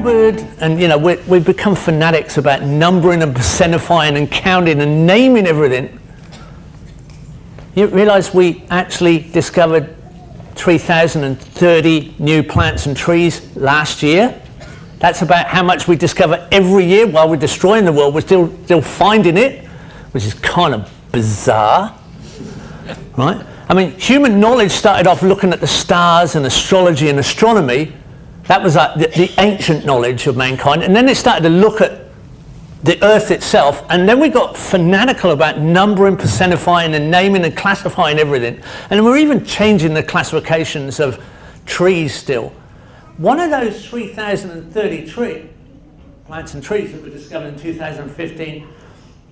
numbered, and you know, we've become fanatics about numbering and percentifying and counting and naming everything. You realise we actually discovered 3,030 new plants and trees last year. That's about how much we discover every year while we're destroying the world. We're still finding it, which is kind of bizarre, right? I mean, human knowledge started off looking at the stars and astrology and astronomy. That was like the ancient knowledge of mankind. And then they started to look at the earth itself, and then we got fanatical about numbering, percentifying and naming and classifying everything. And we're even changing the classifications of trees still. One of those 3,030 plants and trees that were discovered in 2015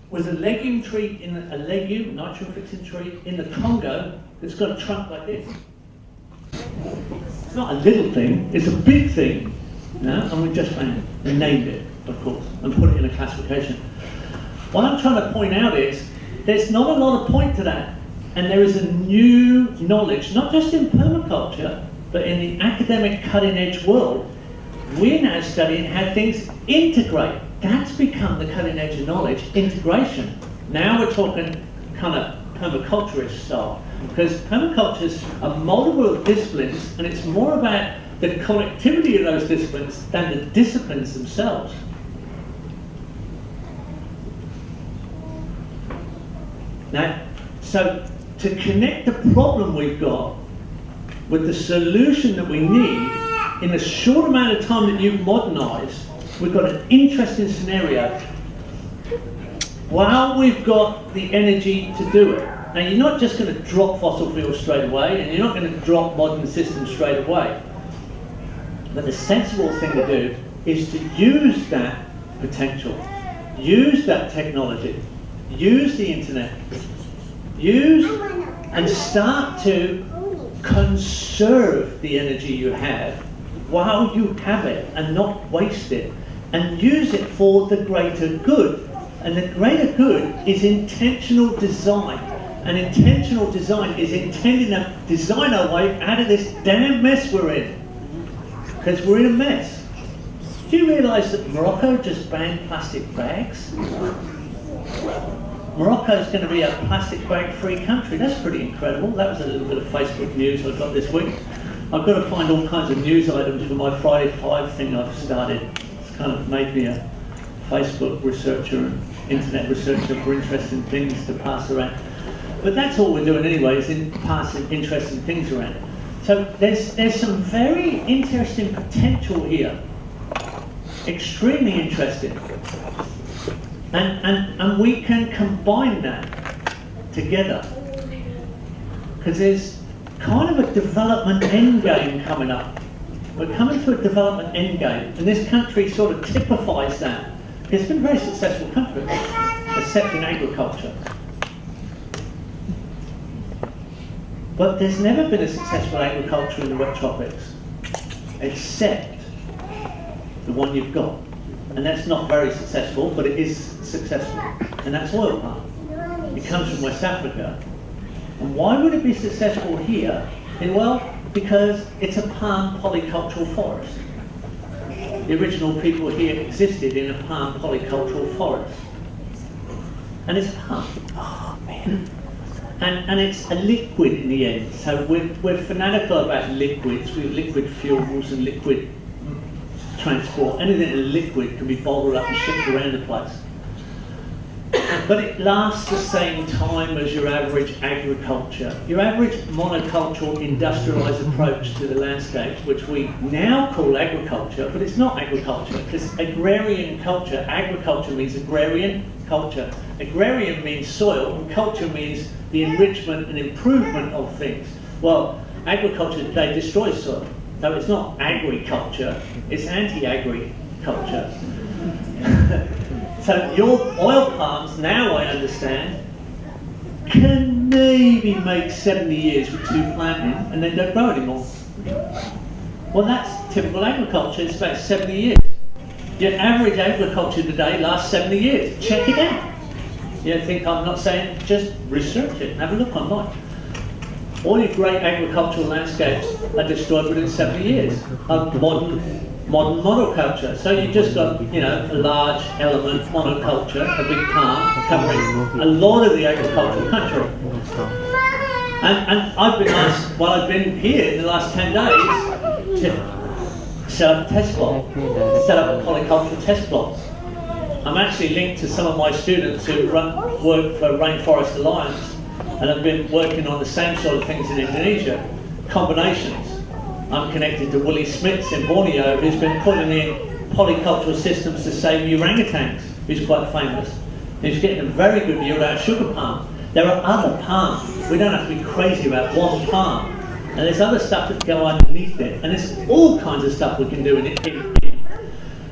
was a legume tree, nitrogen fixing tree in the Congo that's got a trunk like this. It's not a little thing, it's a big thing, and we just found it and named it, of course, and put it in a classification. What I'm trying to point out is there's not a lot of point to that, and there is a new knowledge, not just in permaculture, but in the academic cutting-edge world. We're now studying how things integrate. That's become the cutting edge of knowledge, integration. Now we're talking kind of permaculturist style, because permaculture is a multiple of disciplines, and it's more about the connectivity of those disciplines than the disciplines themselves. Now, so to connect the problem we've got with the solution that we need in a short amount of time that you've modernised, we've got an interesting scenario. While we've got the energy to do it, now you're not just going to drop fossil fuels straight away, and you're not going to drop modern systems straight away. But the sensible thing to do is to use that potential, use that technology, use the internet, use and start to conserve the energy you have while you have it and not waste it, and use it for the greater good. And the greater good is intentional design. And intentional design is intending to design our way out of this damn mess we're in. Because we're in a mess. Do you realise that Morocco just banned plastic bags? Morocco's going to be a plastic bag-free country. That's pretty incredible. That was a little bit of Facebook news I got this week. I've got to find all kinds of news items for my Friday 5 thing I've started. It's kind of made me a Facebook researcher and internet researcher for interesting things to pass around. But that's all we're doing anyway, is in passing interesting things around. So there's some very interesting potential here. Extremely interesting. And we can combine that together. Because there's kind of a development end game coming up. We're coming to a development end game, and this country sort of typifies that. It's been a very successful country, except in agriculture. But there's never been a successful agriculture in the wet tropics, except the one you've got. And that's not very successful, but it is successful. And that's oil palm. It comes from West Africa. And why would it be successful here? Well, because it's a palm polycultural forest. The original people here existed in a palm polycultural forest. And it's palm. Oh, man. And it's a liquid in the end. So we're fanatical about liquids. We have liquid fuels and liquid transport. Anything that's liquid can be bottled up and shipped around the place. But it lasts the same time as your average agriculture. Your average monocultural industrialised approach to the landscape, which we now call agriculture, but it's not agriculture, because agrarian culture, agriculture means agrarian culture. Agrarian means soil, and culture means the enrichment and improvement of things. Well, agriculture today destroys soil. So it's not agriculture, it's anti-agriculture. So your oil palms, now I understand, can maybe make 70 years with 2 planting and then don't grow anymore. Well, that's typical agriculture, it's about 70 years. Your average agriculture today lasts 70 years. Check it out. You don't think I'm not saying, just research it and have a look online. All your great agricultural landscapes are destroyed within 70 years of modern modern monoculture. So you've just got, you know, a large element monoculture, a big farm covering a lot of the agricultural country. And I've been asked, while I've been here in the last 10 days, to set up a test plot, set up a polycultural test plot. I'm actually linked to some of my students who work for Rainforest Alliance and have been working on the same sort of things in Indonesia, combinations. I'm connected to Willie Smits in Borneo, who's been putting in polycultural systems to save orangutans, who's quite famous. He's getting a very good yield out of sugar palm. There are other palms. We don't have to be crazy about one palm. And there's other stuff that go underneath it. And there's all kinds of stuff we can do in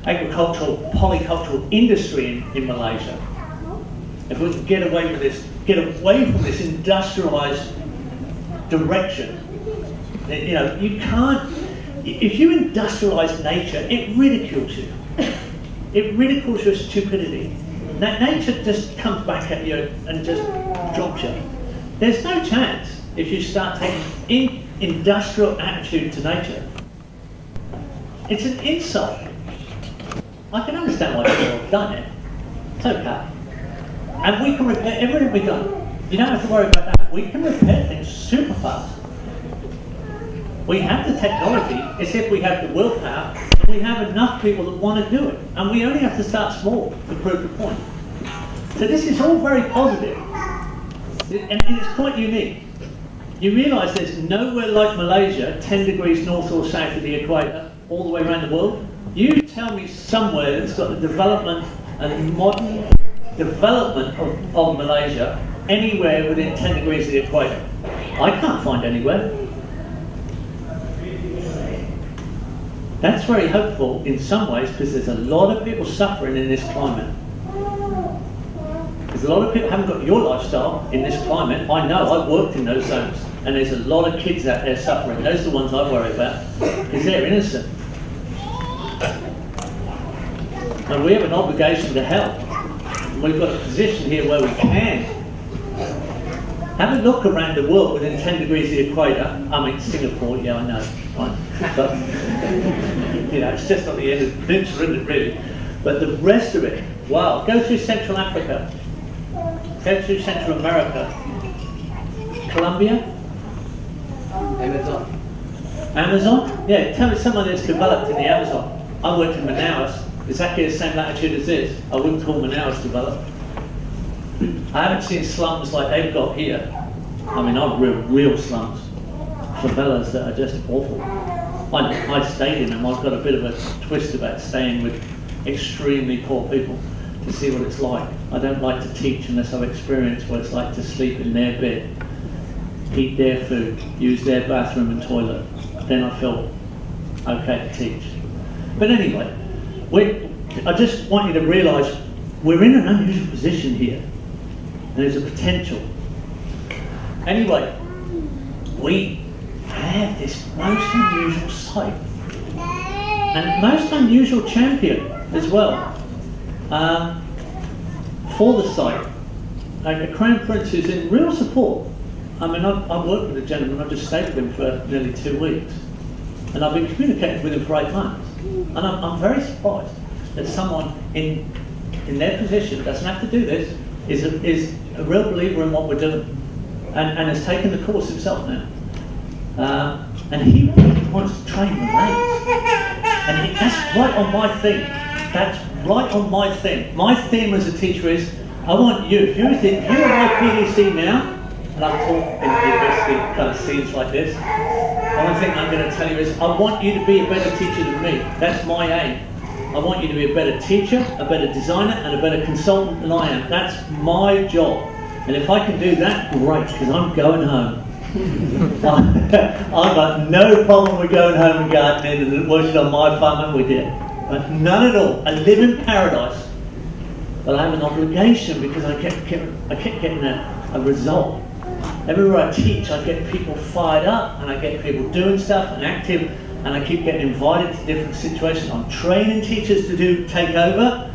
agricultural, polycultural industry in Malaysia. If we can get away with this, get away from this industrialized direction. You know, you can't, if you industrialize nature, it ridicules you. It ridicules your stupidity. Nature just comes back at you and just drops you. There's no chance if you start taking industrial attitude to nature. It's an insult. I can understand why people have done it. It's okay. And we can repair everything we've done. You don't have to worry about that. We can repair things super fast. We have the technology, it's if we have the willpower, and we have enough people that want to do it. And we only have to start small to prove the point. So this is all very positive. And it's quite unique. You realise there's nowhere like Malaysia, 10 degrees north or south of the equator, all the way around the world. You tell me somewhere that's got the development and modern development of Malaysia anywhere within 10 degrees of the equator. I can't find anywhere. That's very hopeful in some ways because there's a lot of people suffering in this climate. There's a lot of people who haven't got your lifestyle in this climate. I know, I've worked in those zones and there's a lot of kids out there suffering. Those are the ones I worry about because they're innocent. And we have an obligation to help. And we've got a position here where we can. Have a look around the world within 10 degrees of the equator. I mean, Singapore, yeah, I know. Right. But, you know, it's just on the end of the peninsula, isn't it, really? But the rest of it, wow. Go through Central Africa. Go through Central America. Colombia. Amazon. Amazon? Yeah, tell me someone that's developed in the Amazon. I worked in Manaus, exactly the same latitude as this. I wouldn't call Manaus developed. I haven't seen slums like they've got here. I mean, I've real slums. Favelas that are just awful. I stayed in them. I've got a bit of a twist about staying with extremely poor people to see what it's like. I don't like to teach unless I've experienced what it's like to sleep in their bed, eat their food, use their bathroom and toilet. Then I feel okay to teach. But anyway, I just want you to realise we're in an unusual position here. And there's a potential. Anyway, we have this most unusual site. And most unusual champion as well for the site. A Crown Prince who's in real support. I mean, I've worked with a gentleman, I've just stayed with him for nearly 2 weeks. And I've been communicating with him for 8 months. And I'm very surprised that someone in their position, doesn't have to do this, is a real believer in what we're doing. And has taken the course himself now. And he wants to train Malays. And that's right on my thing. That's right on my thing. My theme as a teacher is, I want you, if you're my PDC now, and I've taught in university kind of scenes like this, one thing I'm going to tell you is, I want you to be a better teacher than me. That's my aim. I want you to be a better teacher, a better designer, and a better consultant than I am. That's my job. And if I can do that, great, because I'm going home. I've got no problem with going home and gardening and working on my farm, and we did. But none at all. I live in paradise. But I have an obligation because I kept getting a result. Everywhere I teach, I get people fired up, and I get people doing stuff and active, and I keep getting invited to different situations. I'm training teachers to take over,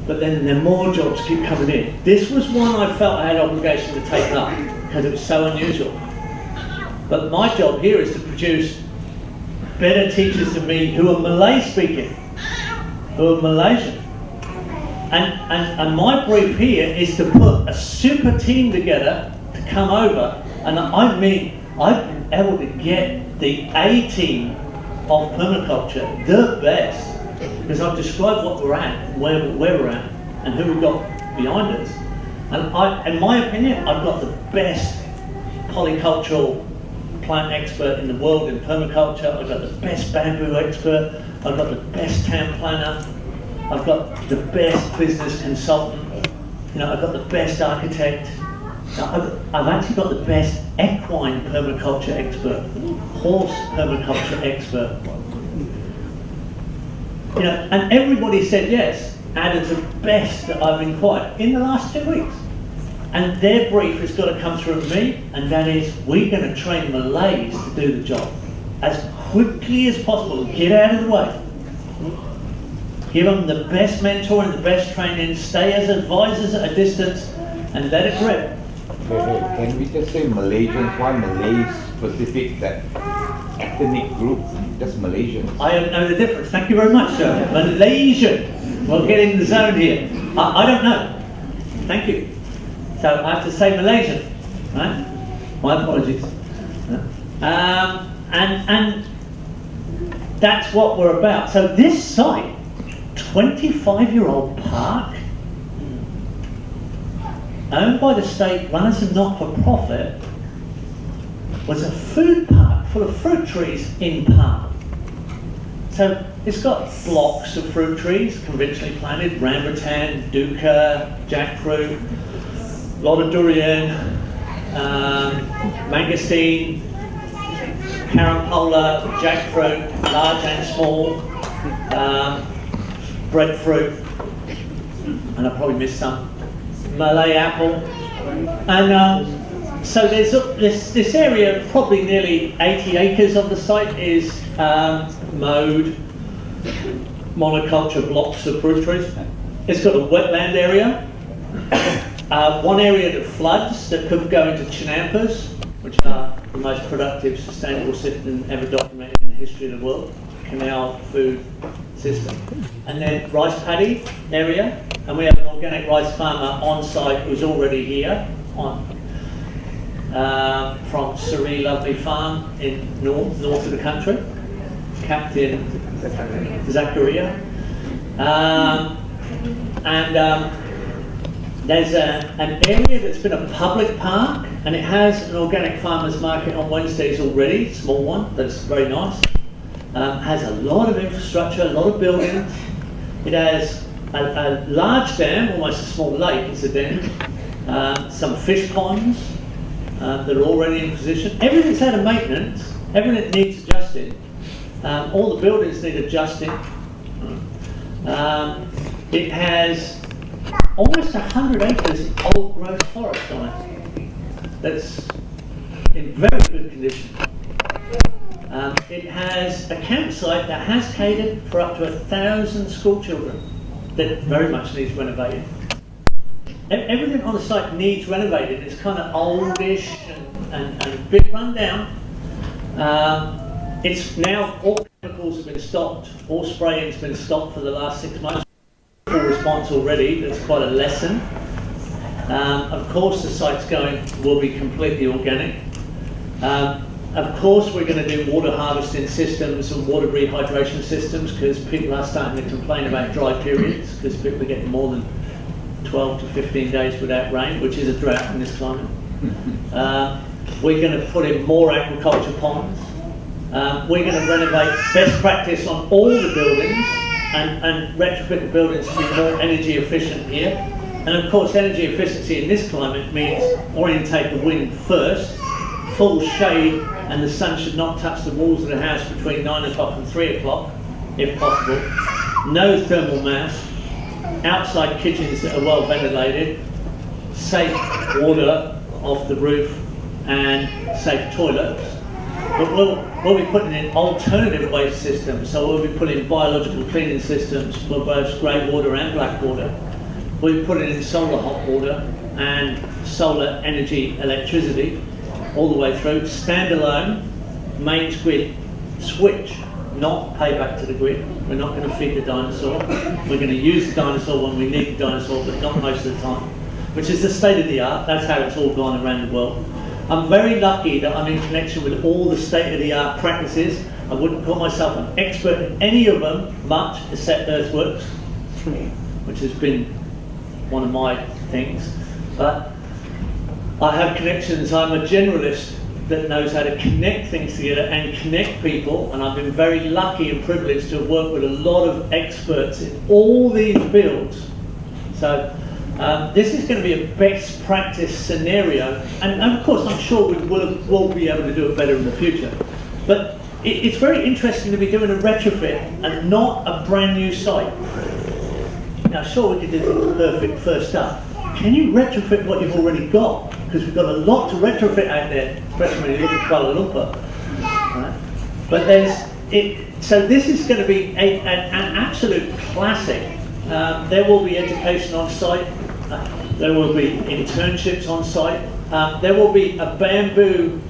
but then there are more jobs keep coming in. This was one I felt I had an obligation to take up because it was so unusual. But my job here is to produce better teachers than me who are Malay speaking, who are Malaysian. And my brief here is to put a super team together to come over, and I mean, I've been able to get the A team of permaculture, the best, because I've described what we're at, where we're at, and who we've got behind us. And in my opinion, I've got the best polycultural plant expert in the world in permaculture. I've got the best bamboo expert. I've got the best town planner. I've got the best business consultant. You know, I've got the best architect. I've actually got the best equine permaculture expert, horse permaculture expert. You know, and everybody said yes, out of the best that I've inquired in the last 2 weeks. And their brief has got to come through me, and that is, we're going to train Malays to do the job as quickly as possible. Get out of the way. Give them the best mentoring, the best training, stay as advisors at a distance, and let it rip. Can we just say Malaysians? Why Malays specific, that ethnic group? Just Malaysians. I don't know the difference. Thank you very much, sir. Malaysian. We'll get in the zone here. I don't know. Thank you. So I have to say Malaysian, right? My apologies. And that's what we're about. So this site, 25-year-old park, owned by the state, run as a not-for-profit, was a food park full of fruit trees in park. So it's got blocks of fruit trees, conventionally planted, rambutan, dukkha, jackfruit, a lot of durian, mangosteen, carambola, jackfruit, large and small, breadfruit, and I probably missed some, Malay apple, and so there's this area, probably nearly 80 acres of the site is mowed monoculture blocks of fruit trees. It's got a wetland area, one area that floods that could go into chinampas, which are the most productive sustainable system ever documented in the history of the world, canal food system. And then rice paddy area, and we have an organic rice farmer on site who's already here from Surrey Lovely Farm in north of the country, Captain Zachariah. There's an area that's been a public park, and it has an organic farmers market on Wednesdays already, small one, that's very nice. Has a lot of infrastructure, a lot of buildings. It has a large dam, almost a small lake, it's a dam. Some fish ponds that are already in position. Everything's out of maintenance, everything needs adjusting. All the buildings need adjusting. It has almost 100 acres of old growth forest on it. That's in very good condition. It has a campsite that has catered for up to 1,000 school children that very much needs renovating. Everything on the site needs renovating. It's kind of oldish and a bit run down. It's now, all chemicals have been stopped, all spraying's been stopped for the last 6 months. Full response already, that's quite a lesson. Of course the site's will be completely organic. Of course we're going to do water harvesting systems and water rehydration systems, because people are starting to complain about dry periods, because people are getting more than 12 to 15 days without rain, which is a drought in this climate. We're going to put in more agriculture ponds. We're going to renovate best practice on all the buildings and retrofit the buildings to be more energy efficient here. And of course energy efficiency in this climate means orientate the wind first, full shade, and the sun should not touch the walls of the house between 9 o'clock and 3 o'clock, if possible. No thermal mass, outside kitchens that are well ventilated, safe water off the roof, and safe toilets. But we'll be putting in alternative waste systems, so we'll be putting in biological cleaning systems for both grey water and black water. We'll be putting in solar hot water and solar energy electricity all the way through, standalone mains grid switch not pay back to the grid. We're not going to feed the dinosaur. We're going to use the dinosaur when we need the dinosaur, but not most of the time, which is the state of the art. That's how it's all gone around the world. I'm very lucky that I'm in connection with all the state of the art practices. I wouldn't call myself an expert in any of them much, except earthworks, which has been one of my things. But I have connections. I'm a generalist that knows how to connect things together and connect people, and I've been very lucky and privileged to have worked with a lot of experts in all these fields. So this is going to be a best practice scenario, and of course I'm sure we will be able to do it better in the future. But it's very interesting to be doing a retrofit and not a brand new site. Now sure, we could do things perfect first up. Can you retrofit what you've already got? Because we've got a lot to retrofit out there, especially when you look at Kuala Lumpur. Right? But so this is going to be an absolute classic. There will be education on site. There will be internships on site. There will be a bamboo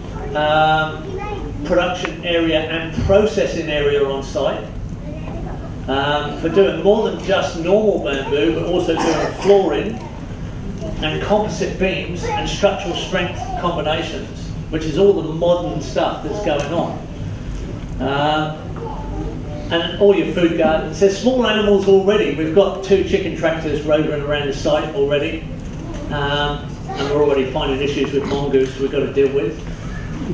production area and processing area on site for doing more than just normal bamboo, but also doing flooring and composite beams and structural strength combinations, which is all the modern stuff that's going on. And all your food gardens. There's small animals already. We've got 2 chicken tractors roving around the site already. And we're already finding issues with mongoose we've got to deal with.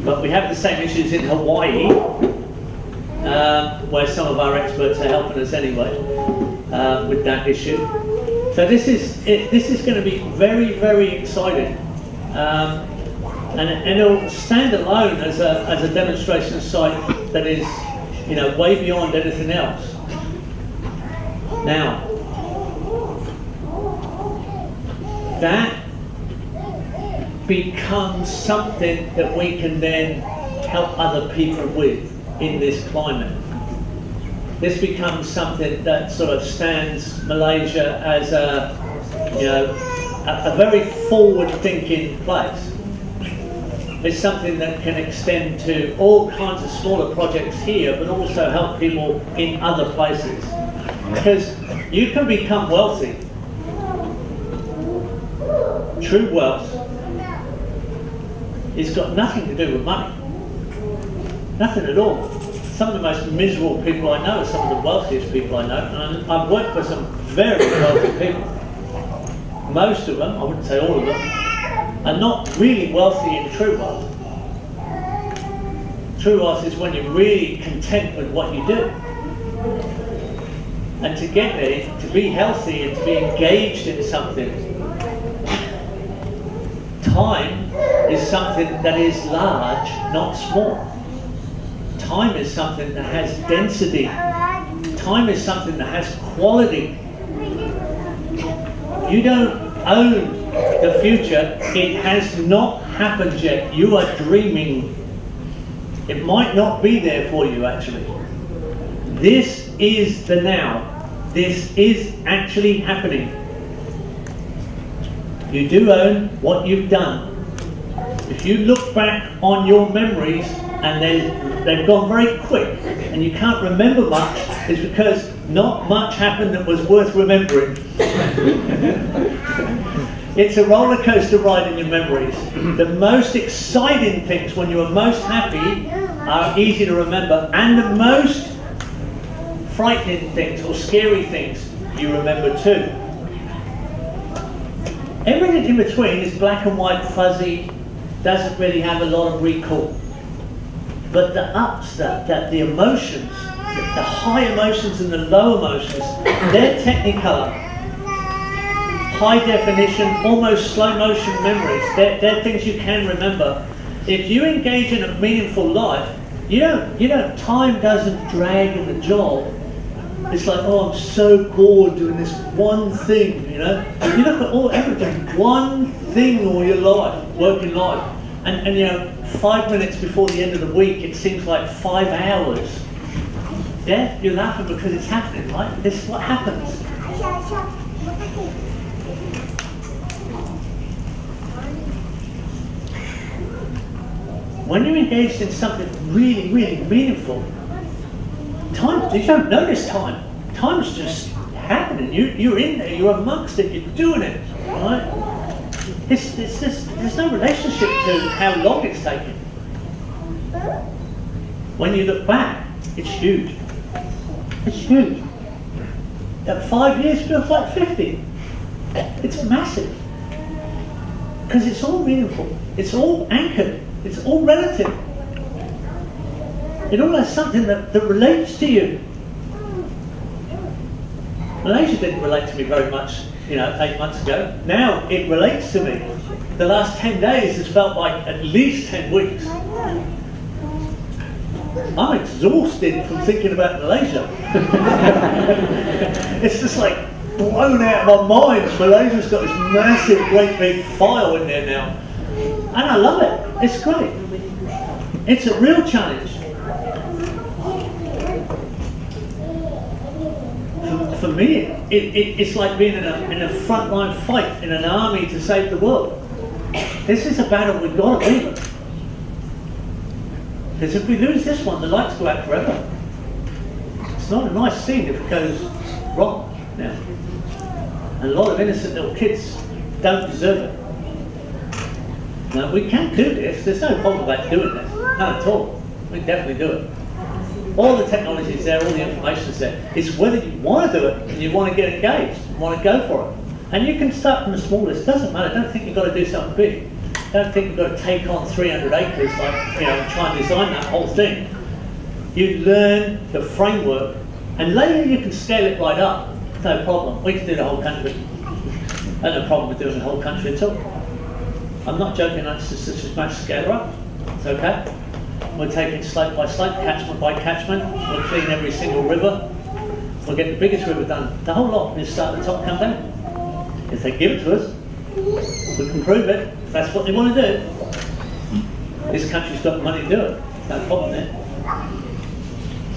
But we have the same issues in Hawaii, where some of our experts are helping us anyway with that issue. So this is going to be very, very exciting, and it'll stand alone as a demonstration site that is, way beyond anything else. Now, that becomes something that we can then help other people with in this climate. This becomes something that sort of stands Malaysia as a very forward-thinking place. It's something that can extend to all kinds of smaller projects here, but also help people in other places. Because you can become wealthy. True wealth has got nothing to do with money. Nothing at all. Some of the most miserable people I know are some of the wealthiest people I know, and I've worked for some very wealthy people. Most of them, I wouldn't say all of them, are not really wealthy in true wealth. True wealth is when you're really content with what you do. And to get there, to be healthy and to be engaged in something, time is something that is large, not small. Time is something that has density. Time is something that has quality. You don't own the future. It has not happened yet. You are dreaming. It might not be there for you, actually. This is the now. This is actually happening. You do own what you've done. If you look back on your memories and they've gone very quick and you can't remember much, it's because not much happened that was worth remembering. It's a roller coaster ride in your memories. The most exciting things when you are most happy are easy to remember, and the most frightening things or scary things you remember too. Everything in between is black and white, fuzzy, doesn't really have a lot of recall. But the ups, the emotions, the high emotions and the low emotions, they're technicolor, high definition, almost slow motion memories. They're things you can remember. If you engage in a meaningful life, time doesn't drag in the job. It's like, oh, I'm so bored doing this one thing, You look at everything, one thing all your life, working life. And 5 minutes before the end of the week, it seems like 5 hours. Yeah, you're laughing because it's happening, right? This is what happens. When you're engaged in something really, really meaningful, time, you don't notice time. Time's just happening. You're in there, you're amongst it, you're doing it, right? There's no relationship to how long it's taken. When you look back, it's huge. It's huge. That 5 years feels like 50. It's massive. Because it's all meaningful. It's all anchored. It's all relative. It all has something that relates to you. Malaysia didn't relate to me very much, 8 months ago. Now it relates to me. The last 10 days has felt like at least 10 weeks. I'm exhausted from thinking about Malaysia. It's just like blown out of my mind. Malaysia's got this massive, great big file in there now. And I love it. It's great. It's a real challenge. For me, it's like being in a frontline fight in an army to save the world. This is a battle we've got to win. Because if we lose this one, the lights go out forever. It's not a nice scene if it goes wrong now. And a lot of innocent little kids don't deserve it. Now, we can do this. There's no problem about doing this. None at all. We can definitely do it. All the technology is there, all the information is there. It's whether you want to do it and you want to get engaged, want to go for it. And you can start from the smallest. It doesn't matter. Don't think you've got to do something big. Don't think you've got to take on 300 acres, and try and design that whole thing. You learn the framework, and later you can scale it right up. No problem. We can do the whole country. No problem with doing the whole country at all. I'm not joking. That's just a much scale up. It's okay. We're taking slope by slope, catchment by catchment. We'll clean every single river. We'll get the biggest river done. The whole lot. We'll start at the top, come down. If they give it to us, we can prove it. If that's what they want to do. This country's got the money to do it. No problem there.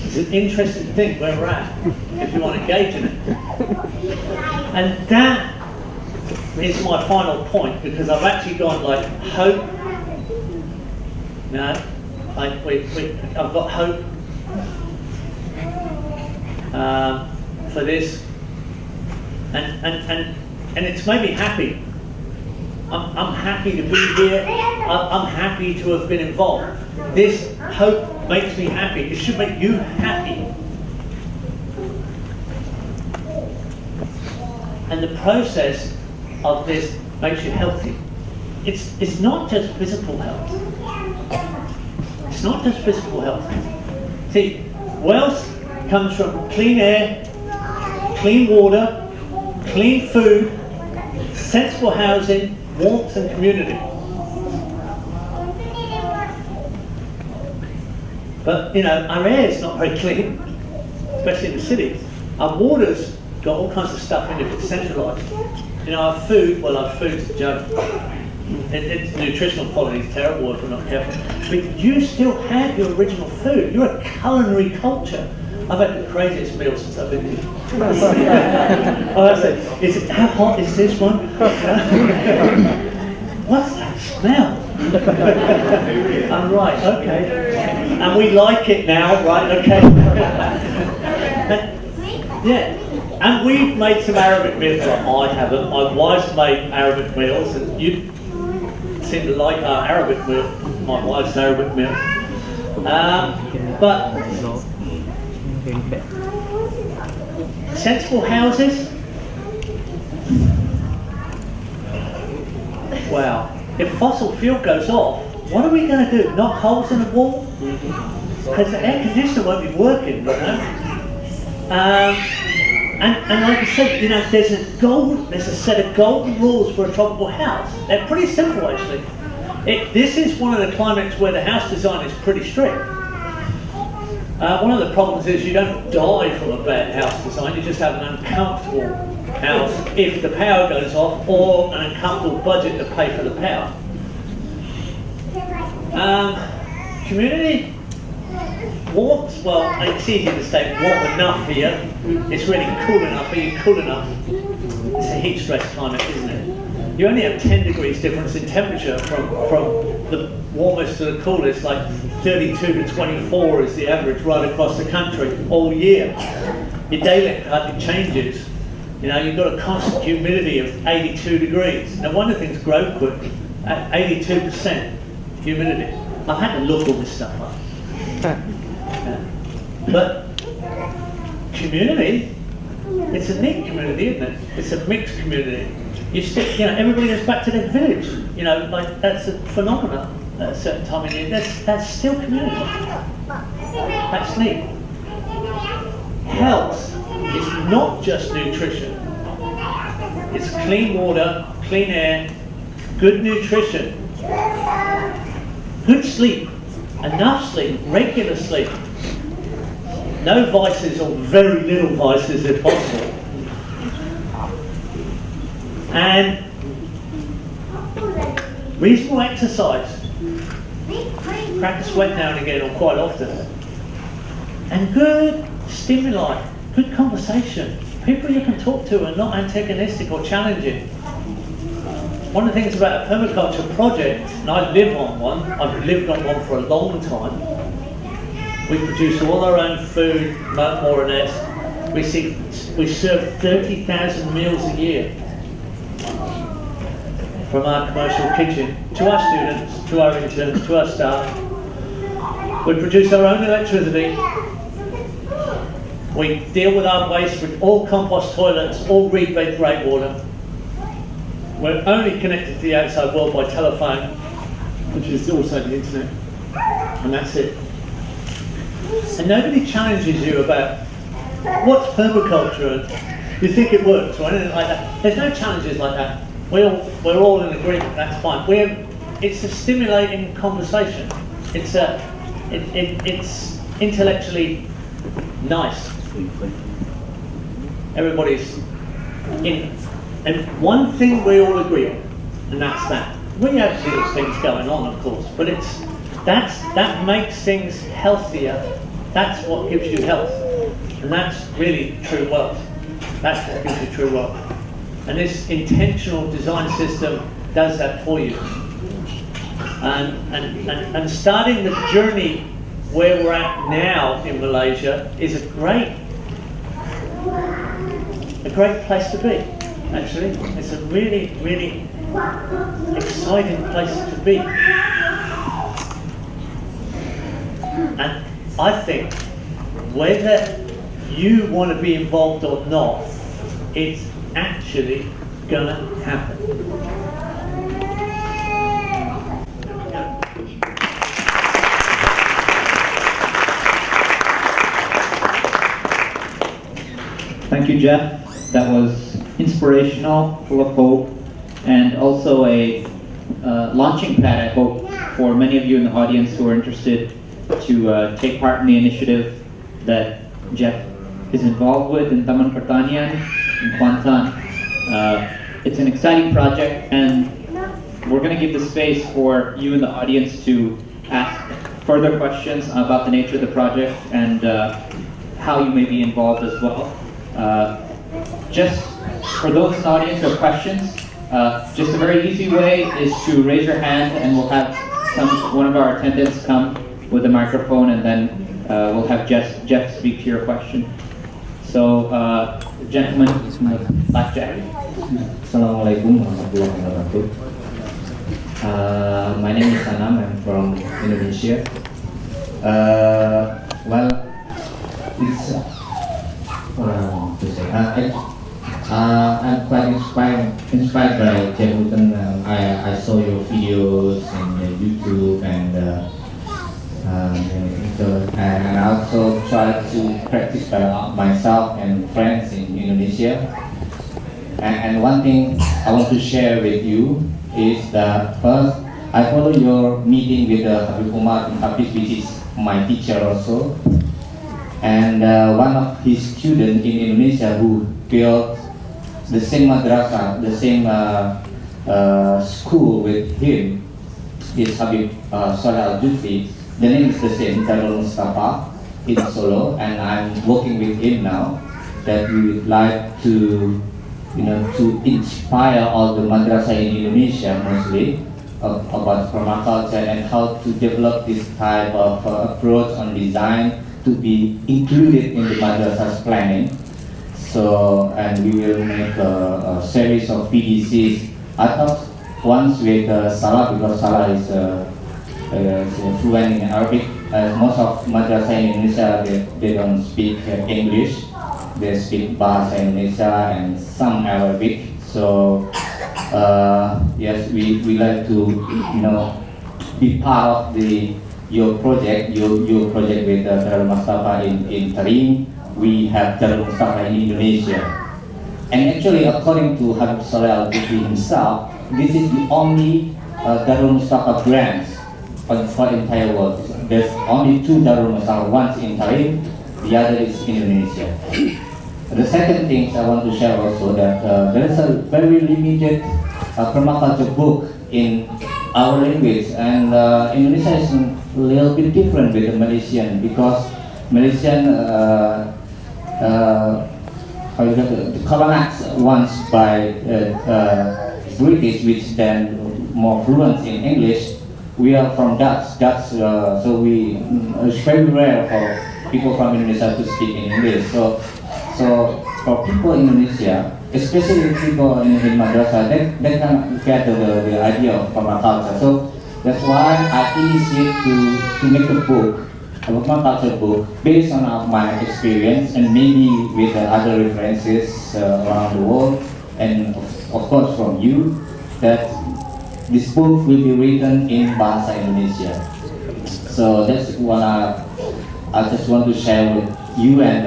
It's an interesting thing where we're at, if you want to engage in it. And that is my final point, because I've actually gone like hope. No, I've got hope for this, and it's made me happy. I'm happy to be here. I'm happy to have been involved. This hope makes me happy. It should make you happy. And the process of this makes you healthy. It's not just physical health. It's not just physical health. See, wealth comes from clean air, clean water, clean food, sensible housing, warmth and community. But our air is not very clean, especially in the cities. Our water's got all kinds of stuff in it that's centralised. Our food, well, our food's a joke. Its nutritional quality is terrible if we're not careful. But you still have your original food. You're a culinary culture. I've had the craziest meal since I've been here. I said, how hot is this one? What's that smell? I'm right, okay. And we like it now, right, okay. And we've made some Arabic meals. Well, I haven't. My wife's made Arabic meals, and you seem to like our Arabic meal. My wife's Arabic meal. But sensible houses. Wow. If fossil fuel goes off, what are we going to do? Knock holes in the wall? Because the air conditioner won't be working, And like I said, there's a set of golden rules for a tropical house. They're pretty simple, actually. This is one of the climates where the house design is pretty strict. One of the problems is you don't die from a bad house design, you just have an uncomfortable house if the power goes off, or an uncomfortable budget to pay for the power. Community? Warmth, well, it's easy to say warm enough here. It's really cool enough. Are you cool enough? It's a heat stress climate, isn't it? You only have 10 degrees difference in temperature from the warmest to the coolest, like 32 to 24 is the average right across the country all year. Your daily hardly changes. You know, you've got a constant humidity of 82 degrees. No wonder things grow quick at 82% humidity. I've had to look all this stuff up. But community, it's a neat community, isn't it? It's a mixed community. You know, everybody goes back to their village. You know, like that's a phenomenon at a certain time of year. That's still community. That's neat. Health is not just nutrition. It's clean water, clean air, good nutrition, good sleep, enough sleep, regular sleep. No vices or very little vices if possible. And reasonable exercise. Crack a sweat now and again, or quite often. And good stimuli, good conversation. People you can talk to are not antagonistic or challenging. One of the things about a permaculture project, and I live on one, I've lived on one for a long time. We produce all our own food, more or less. We serve 30,000 meals a year from our commercial kitchen to our students, to our interns, to our staff. We produce our own electricity. We deal with our waste with all compost toilets, all rebate water. We're only connected to the outside world by telephone, which is also the internet, and that's it. And nobody challenges you about what's permaculture and you think it works or anything like that. There's no challenges like that. We're all in agreement. That's fine. It's a stimulating conversation. It's intellectually nice. Everybody's in. And one thing we all agree on, and that's that. We have little things going on, of course, but that makes things healthier. That's what gives you health. And that's really true wealth. That's what gives you true wealth. And this intentional design system does that for you. And starting the journey where we're at now in Malaysia is a great place to be, actually. It's a really, really exciting place to be. And I think whether you want to be involved or not, it's actually going to happen. Thank you, Geoff. That was inspirational, full of hope, and also a launching pad, I hope, for many of you in the audience who are interested to take part in the initiative that Geoff is involved with in Taman Pertanian in Kuantan. It's an exciting project, and we're going to give the space for you in the audience to ask further questions about the nature of the project and how you may be involved as well. Just for those in the audience who have questions, just a very easy way is to raise your hand, and we'll have one of our attendants come with a microphone, and then we'll have Geoff speak to your question. So, gentleman in the black jacket. Assalamualaikum warahmatullahi wabarakatuh. My name is Anam. I'm from Indonesia. Well, it's I'm quite inspired by Geoff. I saw your videos in YouTube and I also try to practice by myself and friends in Indonesia. And one thing I want to share with you is that first, I follow your meeting with Habib Umar in Hafiz, which is my teacher also. And one of his students in Indonesia who built the same madrasah, the same school with him is Habib Saleh Al-Jufri. The name is the same, Darul Mustafa in Solo, and I'm working with him now. That we would like to, to inspire all the madrasah in Indonesia mostly about permaculture and how to develop this type of approach on design to be included in the madrasah's planning. So, and we will make a series of PDCs. I thought once with Salah, because Salah is fluent in Arabic. Most of madrasah in Indonesia, they don't speak English. They speak Bahasa Indonesia and some Arabic. So yes, we like to be part of your project with Darul Mustafa in Tarim. We have Darul Mustafa in Indonesia, and actually, according to Habib Saleh Al-Bukri himself, this is the only Darul Mustafa branch for the entire world. There's only 2 Darul Mustafa, one in Tarim, the other is in Indonesia. The second thing I want to share also that there is a very limited permaculture book in our language, and Indonesia is a little bit different with the Malaysian, because Malaysian colonized once by British, which then more fluent in English. We are from Dutch, so it's very rare for people from Indonesia to speak in English. So for people in Indonesia, especially people in madrasah, they can get the idea of permaculture. So that's why I initiate to make a book, a permaculture book, based on my experience and maybe with other references around the world, and of course from you, that this book will be written in Bahasa Indonesia. So that's what I just want to share with you and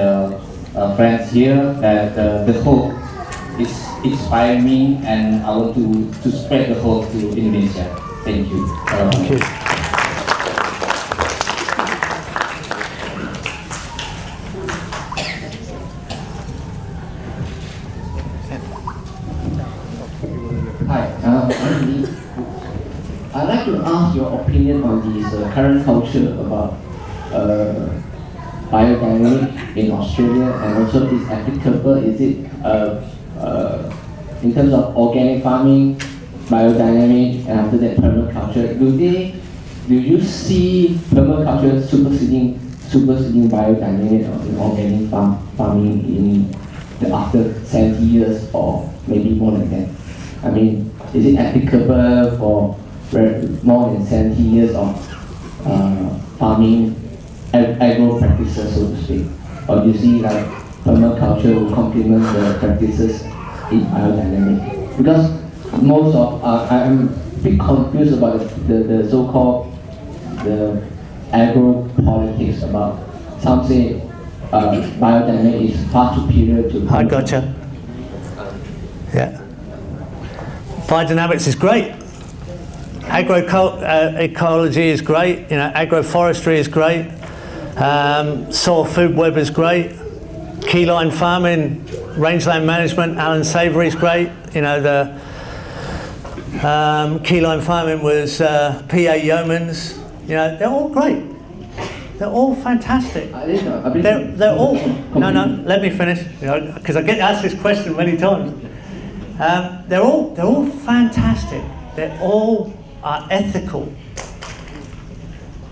friends here, that the hope is inspiring me, and I want to spread the hope to Indonesia. Thank you. Thank you. Hi, I'd like to ask your opinion on this current culture about biodynamic in Australia, and also is applicable, is it in terms of organic farming, biodynamic, and after that permaculture, do you see permaculture superseding biodynamic or organic farming in the after 70 years or maybe more than that? I mean, is it applicable for more than 70 years of farming, agro practices, so to speak? Or do you see like permaculture will complement the practices in biodynamic? Because most of, I'm a bit confused about the so-called the agro politics about, some say biodynamic is far superior to I gotcha. Yeah. Biodynamics is great. Agroecology is great. Agroforestry is great. Soil food web is great. Keyline farming, rangeland management, Alan Savory is great. The keyline farming was PA Yeomans. They're all great. They're all fantastic. They're all. No, let me finish. Because I get asked this question many times. They're all fantastic. They all are ethical.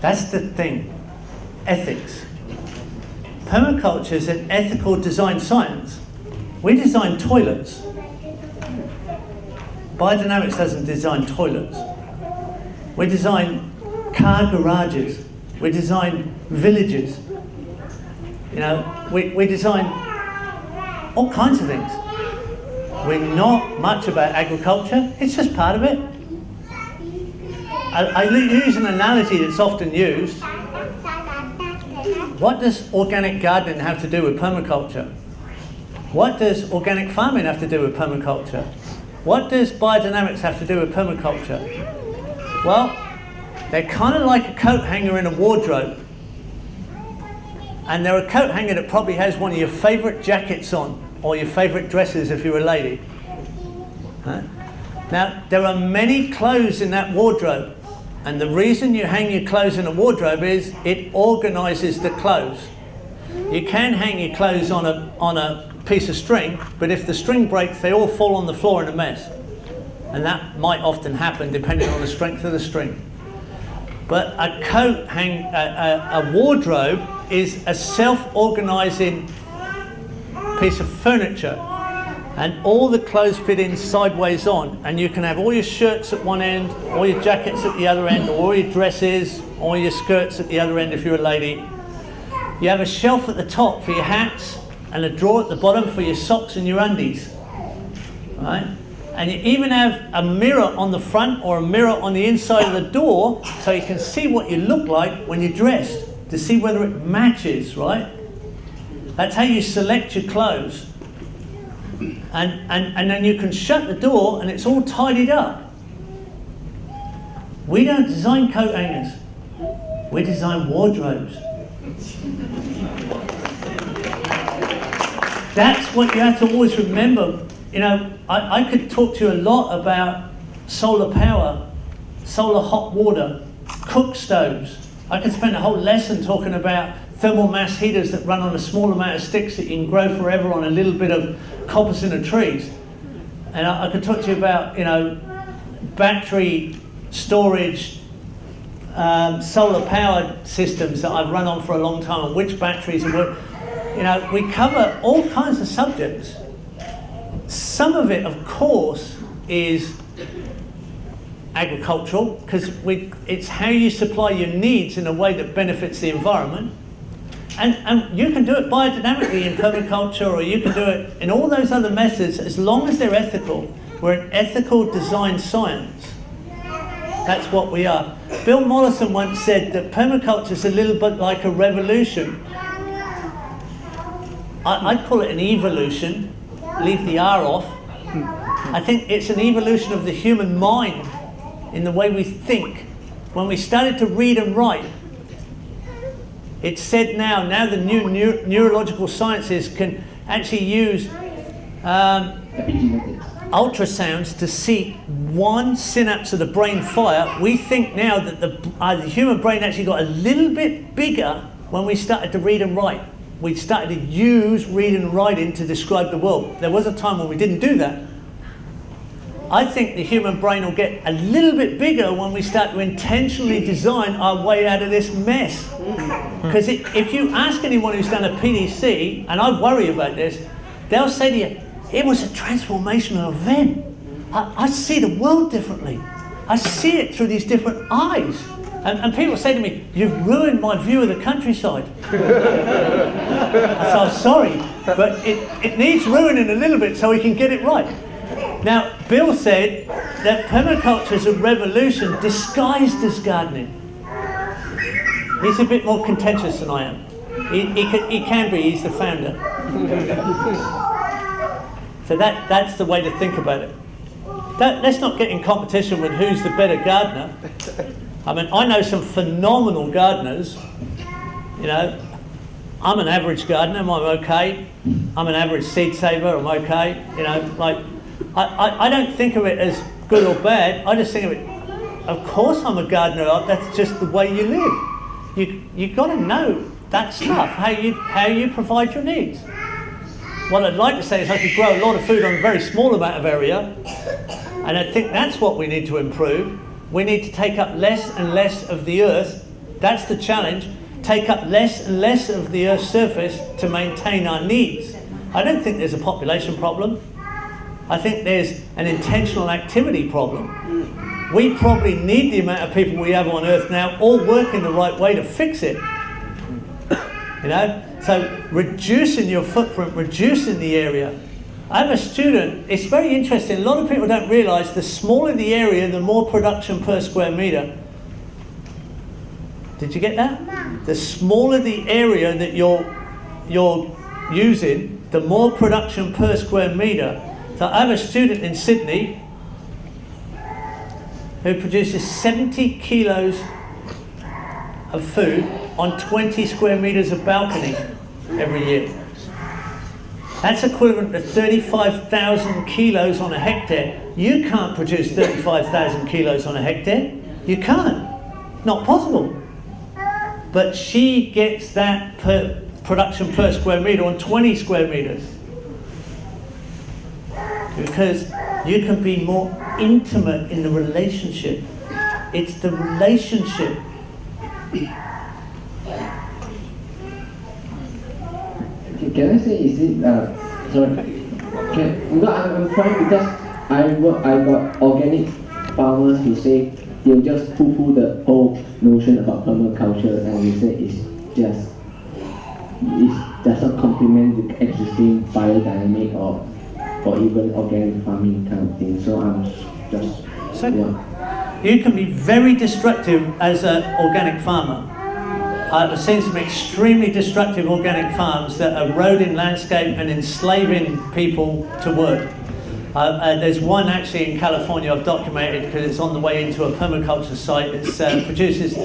That's the thing. Ethics. Permaculture is an ethical design science. We design toilets. Biodynamics doesn't design toilets. We design car garages. We design villages. We design all kinds of things. We're not much about agriculture. It's just part of it. I use an analogy that's often used. What does organic gardening have to do with permaculture? What does organic farming have to do with permaculture? What does biodynamics have to do with permaculture? Well, they're kind of like a coat hanger in a wardrobe. And they're a coat hanger that probably has one of your favourite jackets on, or your favourite dresses if you're a lady. Now, there are many clothes in that wardrobe. And the reason you hang your clothes in a wardrobe is it organises the clothes. You can hang your clothes on a piece of string, but if the string breaks, they all fall on the floor in a mess. and that might often happen depending on the strength of the string. But a wardrobe is a self-organising piece of furniture, and all the clothes fit in sideways on, and you can have all your shirts at one end, all your jackets at the other end, or all your dresses, all your skirts at the other end if you're a lady. You have a shelf at the top for your hats, and a drawer at the bottom for your socks and your undies, right? And you even have a mirror on the front or a mirror on the inside of the door, so you can see what you look like when you're dressed, to see whether it matches, right? That's how you select your clothes. And then you can shut the door and it's all tidied up. We don't design coat hangers. We design wardrobes. That's what you have to always remember. You know, I could talk to you a lot about solar power, solar hot water, cook stoves. I could spend a whole lesson talking about thermal mass heaters that run on a small amount of sticks that you can grow forever on a little bit of coppice in the trees. And I could talk to you about, you know, battery storage, solar powered systems that I've run on for a long time, and which batteries are working. You know, we cover all kinds of subjects. Some of it, of course, is agricultural, because it's how you supply your needs in a way that benefits the environment. And you can do it biodynamically in permaculture, or you can do it in all those other methods, as long as they're ethical. We're an ethical design science. That's what we are. Bill Mollison once said that permaculture is a little bit like a revolution. I'd call it an evolution. Leave the R off. I think it's an evolution of the human mind in the way we think. When we started to read and write, it's said now the new neurological sciences can actually use ultrasounds to see one synapse of the brain fire. We think now that the human brain actually got a little bit bigger when we started to read and write. We started to use reading and writing to describe the world. There was a time when we didn't do that. I think the human brain will get a little bit bigger when we start to intentionally design our way out of this mess. Because if you ask anyone who's done a PDC, and I worry about this, they'll say to you, it was a transformational event. I see the world differently. I see it through these different eyes. And people say to me, you've ruined my view of the countryside. So I'm sorry, but it needs ruining a little bit so we can get it right. Now, Bill said that permaculture is a revolution disguised as gardening. He's a bit more contentious than I am. He can be, he's the founder. So that's the way to think about it. Let's not get in competition with who's the better gardener. I mean, I know some phenomenal gardeners. You know, I'm an average gardener, I'm okay. I'm an average seed saver, I'm okay. You know, like, I don't think of it as good or bad. I just think of it, of course I'm a gardener, that's just the way you live. You've got to know that stuff, how you provide your needs. What I'd like to say is I could grow a lot of food on a very small amount of area, and I think that's what we need to improve. We need to take up less and less of the earth. That's the challenge. Take up less and less of the earth's surface to maintain our needs. I don't think there's a population problem. I think there's an intentional activity problem. We probably need the amount of people we have on earth now all working the right way to fix it. You know? So reducing your footprint, reducing the area. I have a student, it's very interesting, a lot of people don't realise the smaller the area, the more production per square metre. Did you get that? The smaller the area that you're using, the more production per square metre. So I have a student in Sydney who produces 70 kilos of food on 20 square metres of balcony every year. That's equivalent to 35,000 kilos on a hectare. You can't produce 35,000 kilos on a hectare. You can't. Not possible. But she gets that production per square metre on 20 square metres. Because you can be more intimate in the relationship. It's the relationship. Can I say, is it, sorry, I'm trying, because I got organic farmers who say they'll just poo-poo the whole notion about permaculture, and they say it doesn't complement the existing biodynamic or even organic farming kind of thing. So I'm just, You can be very destructive as an organic farmer. I've seen some extremely destructive organic farms that are eroding landscape and enslaving people to work. There's one actually in California I've documented because it's on the way into a permaculture site. It produces,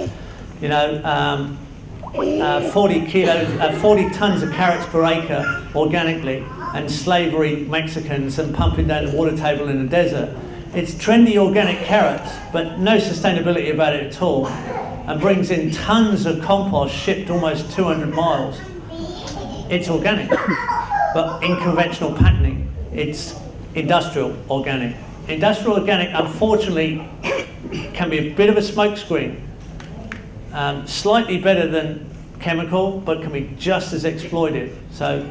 40 tons of carrots per acre organically, and slavery Mexicans and pumping down the water table in the desert. It's trendy organic carrots, but no sustainability about it at all, and brings in tons of compost shipped almost 200 miles. It's organic, but in conventional patterning, it's industrial organic. Industrial organic, unfortunately, can be a bit of a smokescreen. Slightly better than chemical, but can be just as exploited. So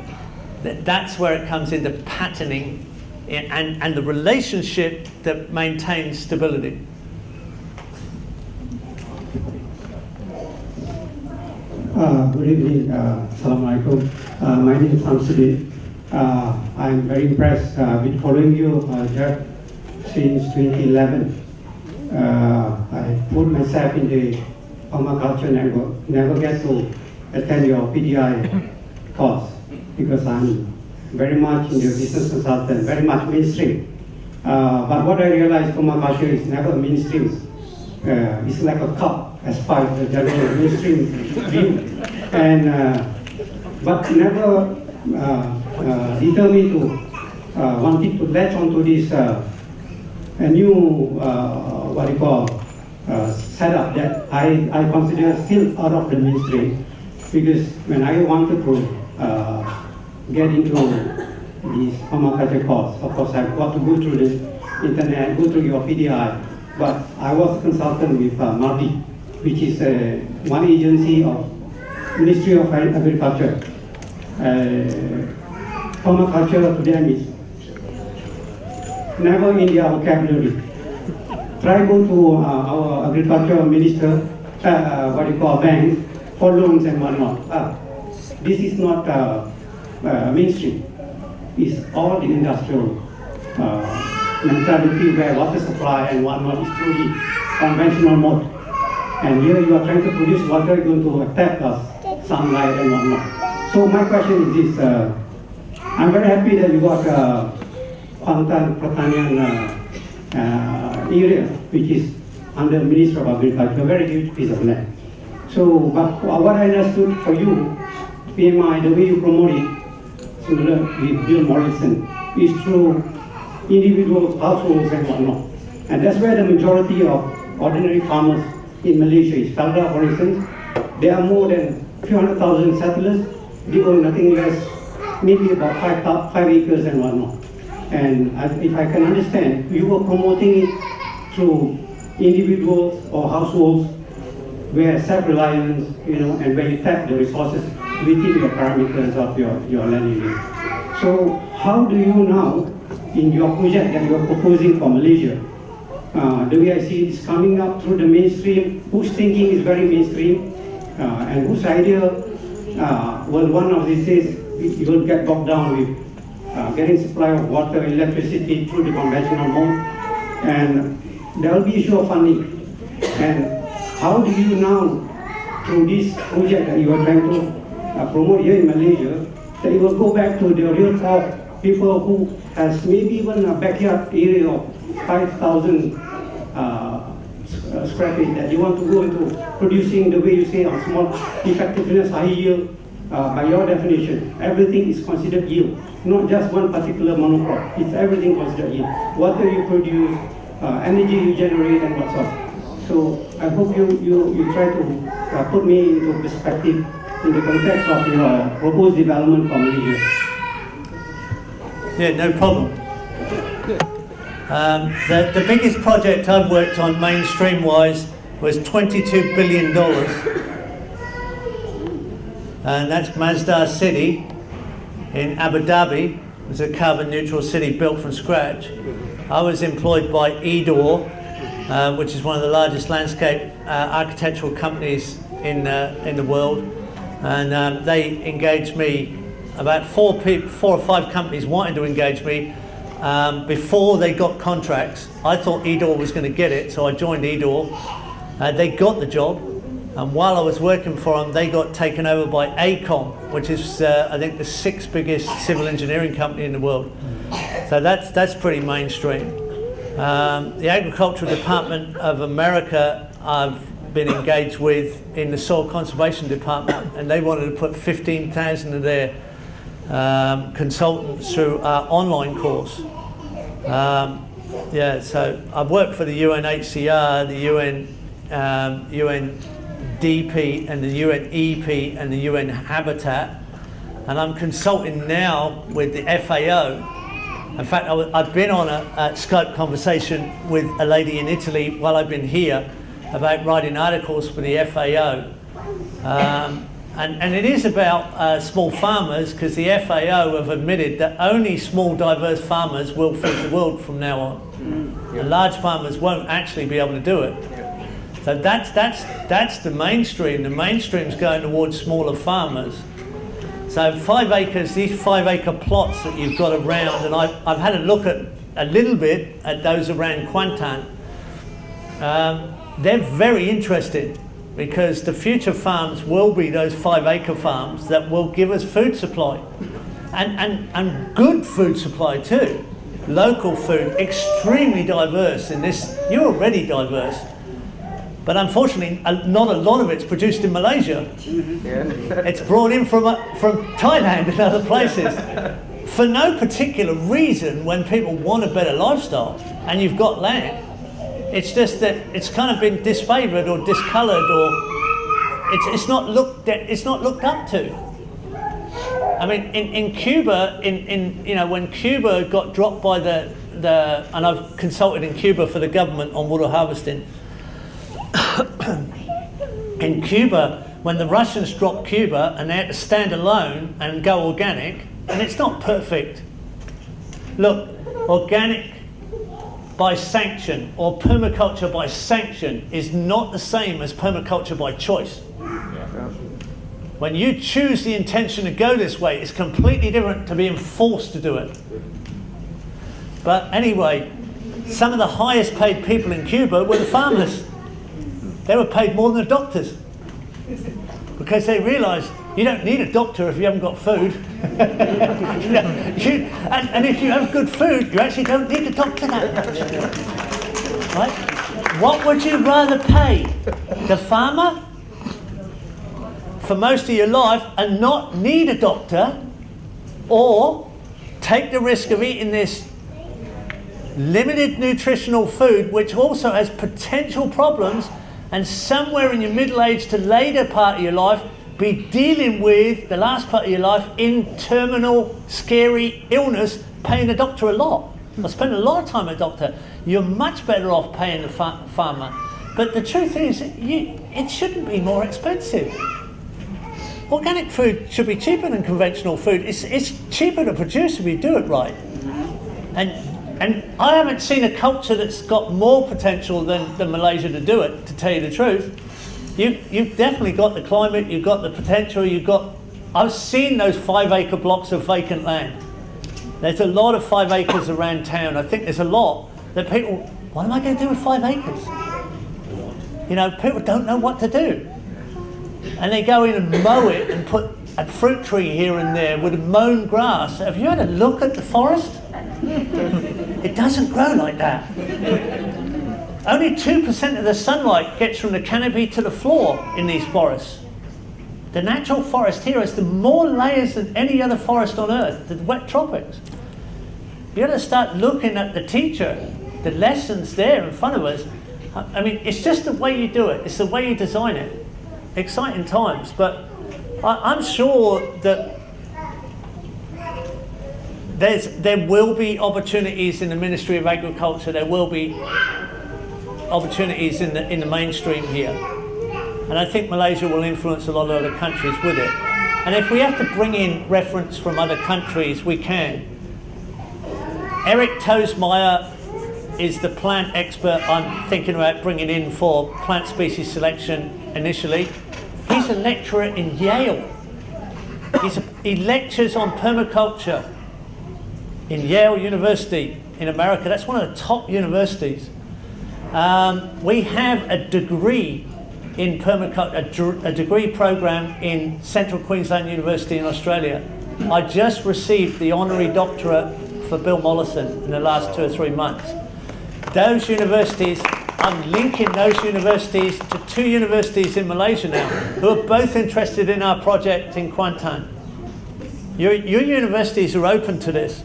that's where it comes into patterning and the relationship that maintains stability. Good evening, Assalamualaikum. My name is Samsudin. I'm very impressed with following you, Geoff, since 2011. I put myself in the permaculture network, never get to attend your PDI course because I'm very much in the business consultant, very much mainstream. But what I realized, permaculture is never mainstream. It's like a cup as part of the general mainstream view, and but never determined to wanted to latch onto this a new setup that I consider still out of the mainstream, because when I wanted to get into this permaculture course, of course I've got to go through the internet, go through your PDI, but I was a consultant with MARDI, which is one agency of Ministry of Agriculture. Permaculture to them is never in their vocabulary. Try go to our agriculture minister, bank, for loans and whatnot. This is not mainstream. It's all the industrial mentality where water supply and whatnot is truly conventional mode. And here you are trying to produce water going to attack us, sunlight and whatnot. So my question is this, I'm very happy that you got Pantan Pertanian area, which is under the Ministry of Agriculture, a very huge piece of land. So, but what I understood for you, PMI, the way you promote it, similar with Bill Morrison, is through individual households and whatnot. And that's where the majority of ordinary farmers in Malaysia is. Felda, for instance, there are more than a few 100,000 settlers. They own nothing less, maybe about 5 acres and whatnot. And if I can understand, you were promoting it through individuals or households where self-reliance, and where you tap the resources within the parameters of your land area. So how do you now, in your project that you are proposing for Malaysia, the way I see it's coming up through the mainstream, whose thinking is very mainstream, and whose idea, well, one of these days, you will get bogged down with getting supply of water, electricity through the conventional mode, and there will be issue of funding. And how do you now, through this project that you are trying to promote here in Malaysia, that you will go back to the real core people who has maybe even a backyard area of 5,000 square feet, that you want to go into producing the way you say on small effectiveness, high yield. By your definition, everything is considered yield, not just one particular monocrop. It's everything considered yield. Water you produce, energy you generate, and what's up. So I hope you try to put me into perspective in the context of your proposed development for Malaysia. Yeah, no problem. The biggest project I've worked on mainstream-wise was $22 billion. And that's Masdar City in Abu Dhabi. It was a carbon neutral city built from scratch. I was employed by Edor, which is one of the largest landscape architectural companies in the world. And they engaged me. About four or five companies wanted to engage me before they got contracts. I thought Edor was going to get it, so I joined Edor. They got the job, and while I was working for them, they got taken over by AECOM, which is, I think, the 6th biggest civil engineering company in the world. So that's pretty mainstream. The Agricultural Department of America, I've been engaged with in the Soil Conservation Department, and they wanted to put 15,000 of their consultants through our online course. Yeah, so I've worked for the UNHCR, the UNDP and the UNEP and the UN Habitat, and I'm consulting now with the FAO. In fact, I've been on a Skype conversation with a lady in Italy while I've been here about writing articles for the FAO. And it is about small farmers, because the FAO have admitted that only small diverse farmers will feed the world from now on. And large farmers won't actually be able to do it. So that's the mainstream. The mainstream's going towards smaller farmers. So 5 acres, these 5 acre plots that you've got around, and I've had a look at a little bit at those around Kuantan. They're very interested, because the future farms will be those 5 acre farms that will give us food supply, and good food supply too. Local food, extremely diverse in this. You're already diverse, but unfortunately not a lot of it's produced in Malaysia. It's brought in from Thailand and other places for no particular reason. When people want a better lifestyle and you've got land, it's just that it's kind of been disfavored or discoloured, or it's not looked up to. I mean, in Cuba, when Cuba got dropped by the and I've consulted in Cuba for the government on water harvesting. In Cuba, when the Russians dropped Cuba and they had to stand alone and go organic, and it's not perfect. Look, organic by sanction or permaculture by sanction is not the same as permaculture by choice. When you choose the intention to go this way, it's completely different to being forced to do it. But anyway, some of the highest paid people in Cuba were the farmers. They were paid more than the doctors, because they realised you don't need a doctor if you haven't got food. And if you have good food, you actually don't need a doctor that much. Right? What would you rather pay? The farmer for most of your life and not need a doctor, or take the risk of eating this limited nutritional food, which also has potential problems, and somewhere in your middle age to later part of your life be dealing with the last part of your life in terminal, scary illness, paying the doctor a lot, or spending a lot of time at a doctor? You're much better off paying the farmer. But the truth is, it shouldn't be more expensive. Organic food should be cheaper than conventional food. It's cheaper to produce if you do it right. And I haven't seen a culture that's got more potential than Malaysia to do it, to tell you the truth. You've definitely got the climate, you've got the potential, I've seen those 5 acre blocks of vacant land. There's a lot of 5 acres around town. I think there's a lot that people, what am I going to do with 5 acres? You know, people don't know what to do. And they go in and mow it and put a fruit tree here and there with mown grass. Have you had a look at the forest? It doesn't grow like that. Only 2% of the sunlight gets from the canopy to the floor in these forests. The natural forest here has the more layers than any other forest on earth, the wet tropics. You've got to start looking at the teacher, the lessons there in front of us. I mean, it's just the way you do it. It's the way you design it. Exciting times, but I'm sure that there will be opportunities in the Ministry of Agriculture. There will be opportunities in the mainstream here, and I think Malaysia will influence a lot of other countries with it. And if we have to bring in reference from other countries, we can. Eric Toesmeyer is the plant expert I'm thinking about bringing in for plant species selection initially. He's a lecturer in Yale. He lectures on permaculture in Yale University in America. That's one of the top universities. We have a degree in permaculture, a degree program in Central Queensland University in Australia. I just received the honorary doctorate for Bill Mollison in the last 2 or 3 months. Those universities, I'm linking those universities to 2 universities in Malaysia now who are both interested in our project in Kuantan. Your universities are open to this.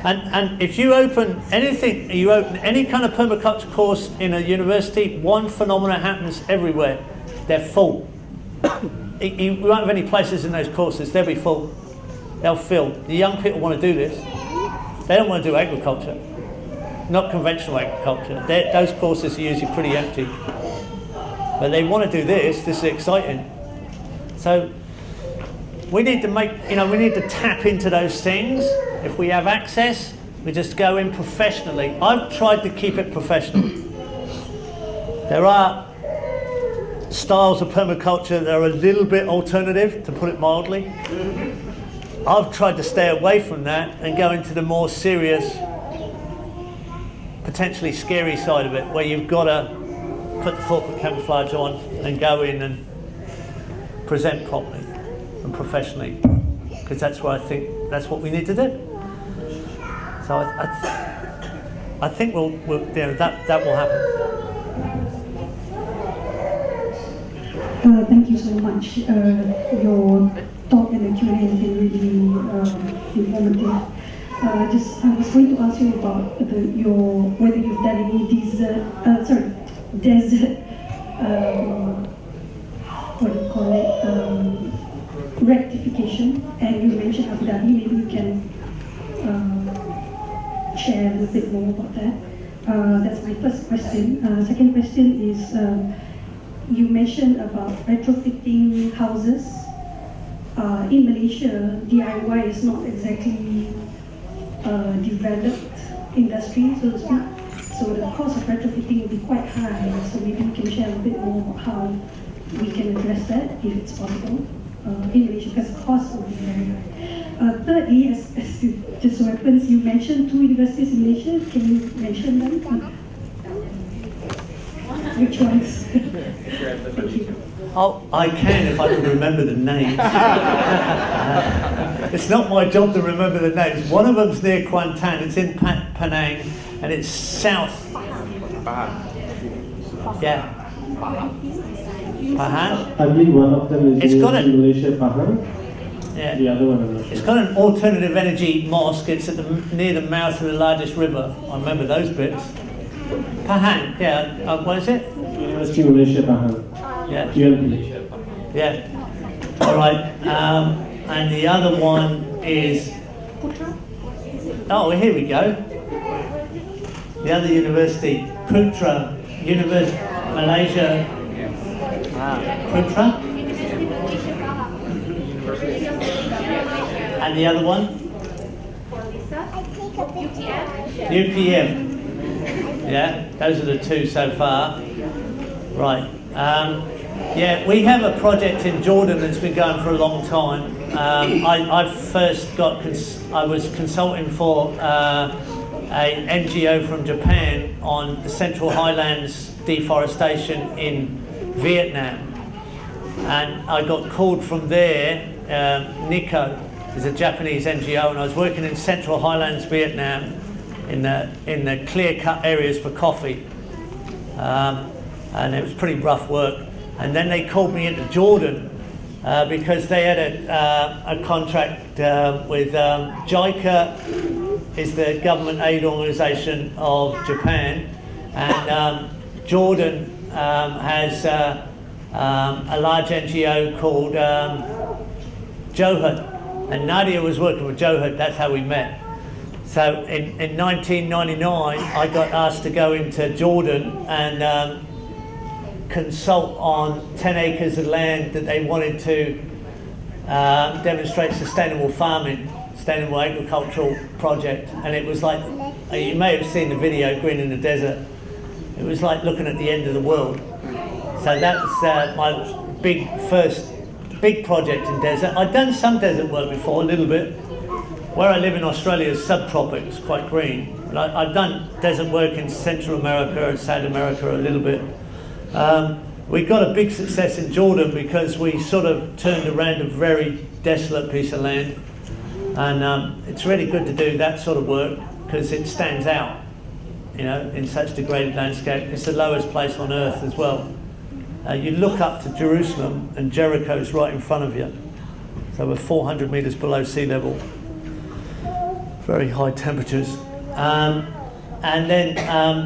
And if you open anything, you open any kind of permaculture course in a university, one phenomenon happens everywhere. They're full. You won't have any places in those courses, they'll be full. They'll fill. The young people want to do this. They don't want to do agriculture. Not conventional agriculture. Those courses are usually pretty empty. But they want to do this. This is exciting. So we need to we need to tap into those things. If we have access, we just go in professionally. I've tried to keep it professional. There are styles of permaculture that are a little bit alternative, to put it mildly. I've tried to stay away from that and go into the more serious, potentially scary side of it, where you've got to put the corporate camouflage on and go in and present properly and professionally, because that's what I think, that's what we need to do. So I think that will happen. Thank you so much. Your talk and the Q&A has been really informative. I was going to ask you about whether you've done any desert, what do you call it, rectification, and you mentioned Abu Dhabi. Maybe you can share a little bit more about that. That's my first question. Second question is, you mentioned about retrofitting houses. In Malaysia, DIY is not exactly developed industry, so to speak. So the cost of retrofitting will be quite high. So maybe you can share a bit more about how we can address that, if it's possible, in Malaysia, because the cost will be very high. Thirdly, as it just so happens, you mentioned 2 universities in Malaysia. Can you mention them? Which ones? Thank you. Oh, I can if I can remember the names. It's not my job to remember the names. One of them's near Kuantan, it's in Penang, and it's south. Yeah. Pahang? I believe one of them is in Malaysia, Pahang. Yeah. The other one I'm not sure. It's got an alternative energy mosque. It's at near the mouth of the largest river. I remember those bits. Pahang, yeah. What is it? University of Malaysia, Pahang. Yeah. UMP. Yeah. All right. And the other one is. Oh, here we go. The other university, Putra University, Malaysia. Putra. And the other one? UPM. Yeah, those are the 2 so far. Right. Yeah, we have a project in Jordan that's been going for a long time. I was consulting for an NGO from Japan on the Central Highlands deforestation in Vietnam. And I got called from there. Nico is a Japanese NGO, and I was working in Central Highlands, Vietnam, in the clear-cut areas for coffee. And it was pretty rough work. And then they called me into Jordan because they had a contract with JICA, is the government aid organisation of Japan, and Jordan has a large NGO called Geoff, and Nadia was working with Geoff. That's how we met. So in 1999, I got asked to go into Jordan and consult on 10 acres of land that they wanted to demonstrate sustainable farming, sustainable agricultural project. And it was like, you may have seen the video, Green in the Desert. It was like looking at the end of the world. So that's my first big project in desert. I'd done some desert work before, a little bit. Where I live in Australia is subtropics, quite green. But I've done desert work in Central America and South America a little bit. We got a big success in Jordan because we sort of turned around a very desolate piece of land. And it's really good to do that sort of work because it stands out, you know, in such degraded landscape. It's the lowest place on earth as well. You look up to Jerusalem and Jericho's right in front of you. So we're 400 meters below sea level. Very high temperatures. And then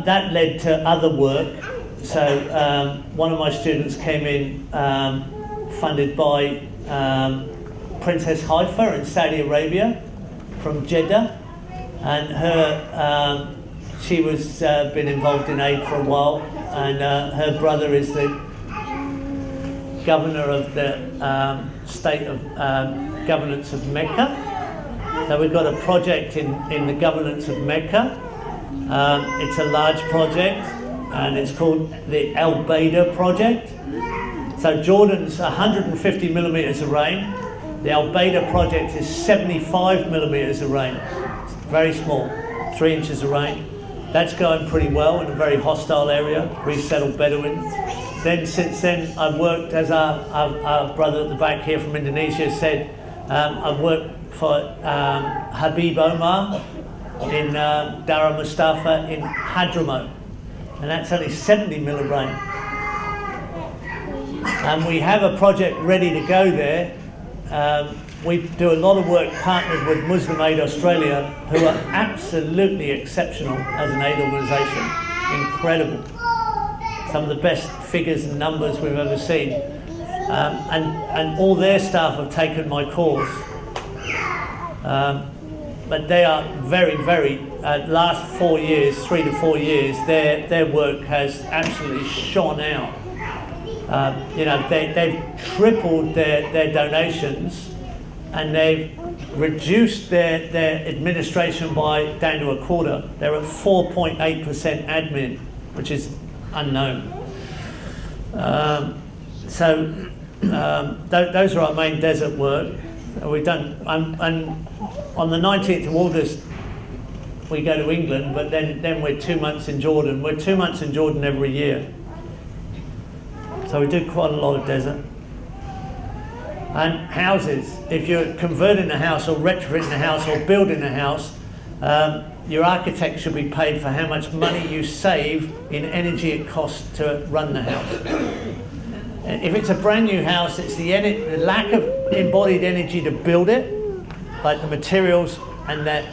that led to other work. So one of my students came in, funded by Princess Haifa in Saudi Arabia from Jeddah. And her, she was been involved in aid for a while. And her brother is the governor of the state of governance of Mecca. So we've got a project in the governance of Mecca. It's a large project and it's called the Al Baida project. So Jordan's 150 millimeters of rain. The Al Baida project is 75 millimeters of rain. It's very small, 3 inches of rain. That's going pretty well in a very hostile area, resettled Bedouins. Then since then I've worked, as our brother at the back here from Indonesia said, I've worked for Habib Omar in Dara Mustafa in Hadramaut, and that's only 70 mil of rain. And we have a project ready to go there. We do a lot of work partnered with Muslim Aid Australia, who are absolutely exceptional as an aid organisation, incredible. Some of the best figures and numbers we've ever seen. And all their staff have taken my course. But they are very, very, last 4 years, 3 to 4 years, their work has absolutely shone out. You know, they've tripled their donations and they've reduced their administration down to a quarter. They're at 4.8% admin, which is unknown. Those are our main desert work. We've done, and on the 19th of August we go to England, but then we're 2 months in Jordan. We're 2 months in Jordan every year. So we do quite a lot of desert. And houses, if you're converting a house or retrofitting a house or building a house, your architect should be paid for how much money you save in energy it costs to run the house. If it's a brand new house, it's the lack of embodied energy to build it, like the materials and the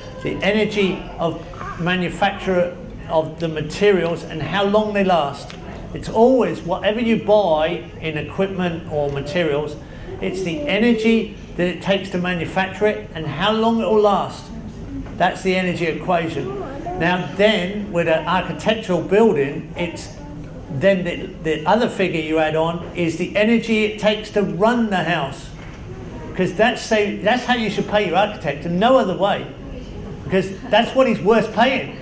energy of manufacture of the materials and how long they last. It's always, whatever you buy in equipment or materials, it's the energy that it takes to manufacture it and how long it will last. That's the energy equation. Now then, with an architectural building, it's then the other figure you add on is the energy it takes to run the house. Because that's how you should pay your architect, and no other way. Because that's what he's worth paying.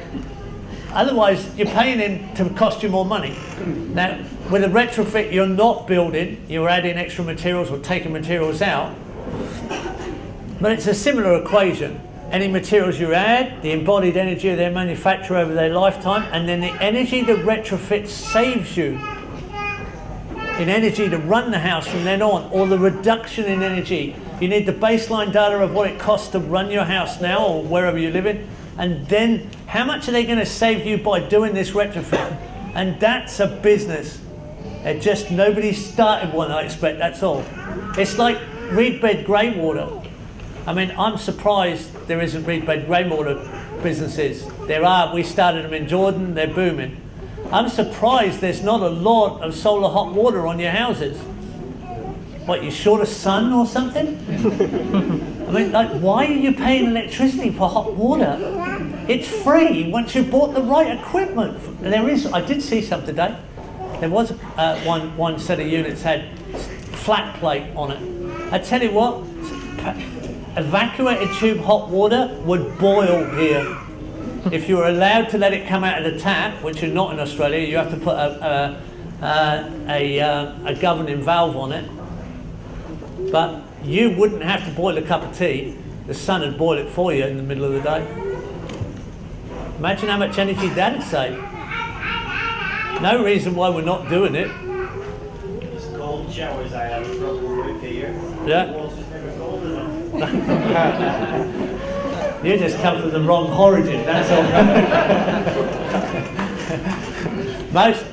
Otherwise, you're paying him to cost you more money. Now, with a retrofit, you're not building, you're adding extra materials or taking materials out. But it's a similar equation. Any materials you add, the embodied energy of their manufacture over their lifetime, and then the energy the retrofit saves you in energy to run the house from then on, or the reduction in energy. You need the baseline data of what it costs to run your house now or wherever you live in, and then how much are they going to save you by doing this retrofit? And that's a business. Nobody started one, I expect, that's all. It's like reed bed grey water. I mean, I'm surprised there isn't reed bed grey water businesses. There are, we started them in Jordan, they're booming. I'm surprised there's not a lot of solar hot water on your houses. What, you short a sun or something? I mean, like, why are you paying electricity for hot water? It's free once you've bought the right equipment. There is, I did see some today. There was one set of units had flat plate on it. I tell you what, evacuated tube hot water would boil here. If you were allowed to let it come out of the tap, which you're not in Australia, you have to put a governing valve on it. But you wouldn't have to boil a cup of tea. The sun would boil it for you in the middle of the day. Imagine how much energy that would save. No reason why we're not doing it. It's cold showers I have a problem with here. Yeah. The water's never cold enough. You just come from the wrong origin, that's all.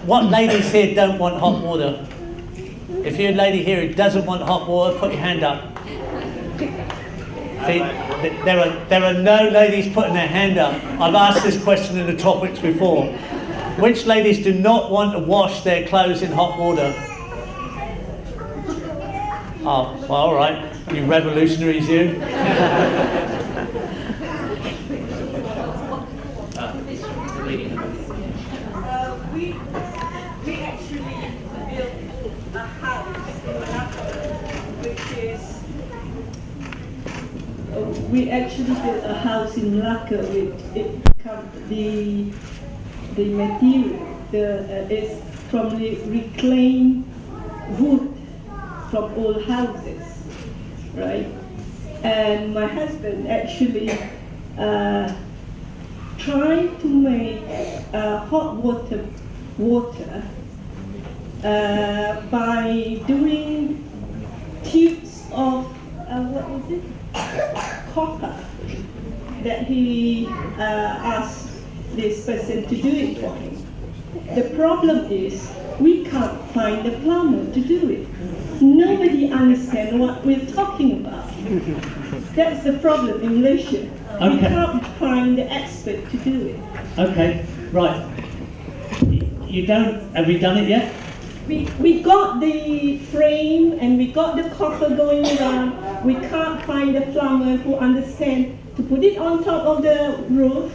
What ladies here don't want hot water? If you're a lady here who doesn't want hot water, put your hand up. See, there are no ladies putting their hand up. I've asked this question in the topics before. Which ladies do not want to wash their clothes in hot water? Oh, well, all right. You revolutionaries, you. We actually built a house, which is we actually built a house in Malacca with the material is from the reclaimed wood from old houses, right? And my husband actually tried to make hot water by doing tubes of what is it? Copper that he asked this person to do it for him. The problem is we can't find a plumber to do it. Nobody understands what we're talking about. That's the problem in Malaysia. Okay. We can't find the expert to do it. Okay, right. You don't, have you done it yet? We got the frame and we got the copper going around. We can't find a plumber who understands to put it on top of the roof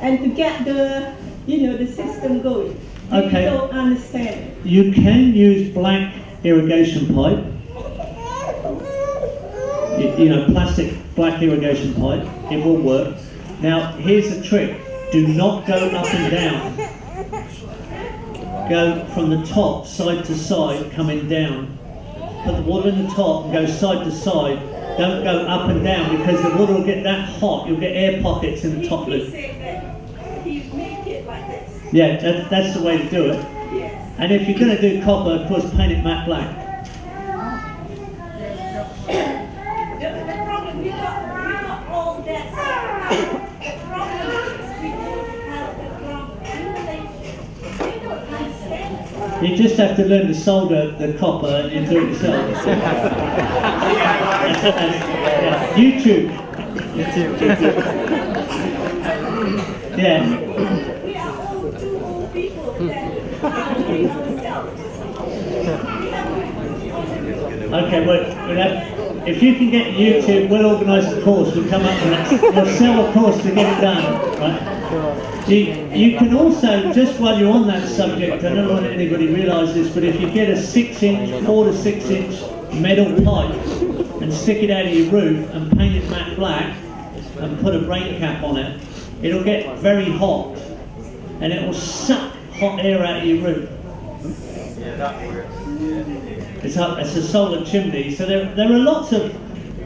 and to get the, the system going. Okay. We don't understand. You can use black irrigation pipe. Plastic black irrigation pipe. It will work. Now, here's the trick. Do not go up and down. Go from the top, side to side, coming down. Put the water in the top and go side to side. Don't go up and down because the water will get that hot. You'll get air pockets in the top loop. He said that he make it like this. Yeah, that's the way to do it. Yes. And if you're going to do copper, of course, paint it matte black. The problem, we got all that stuff. The problem is we don't have the plumber in Malaysia. They don't understand. You just have to learn to solder the copper and you do it yourself. YouTube. Yeah. We are all two old people that are doing ourselves. Okay, well, if you can get YouTube, we'll organise a course. We'll come up with that. We'll sell a course to get it done. Right? You can also, just while you're on that subject, I don't want anybody realise this, but if you get a 6-inch, 4 to 6 inch metal pipe and stick it out of your roof and paint it matte black and put a rain cap on it, it'll get very hot and it will suck hot air out of your roof. Yeah, that works. It's a solar chimney, so there are lots of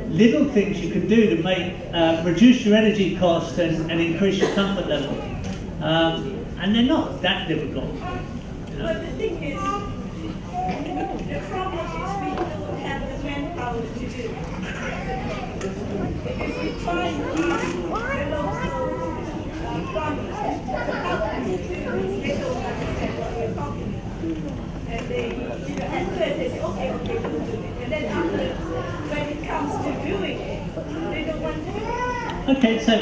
little things you can do to make reduce your energy cost and increase your comfort level, and they're not that difficult. But the thing is, the problem is we don't have the manpower to do it. Because we try to use the local plumbers to help us to do it. They don't understand what we're talking about. And they, at first they say, okay, we'll do it. And then after, when it comes to doing it, they don't want to do it. Okay, so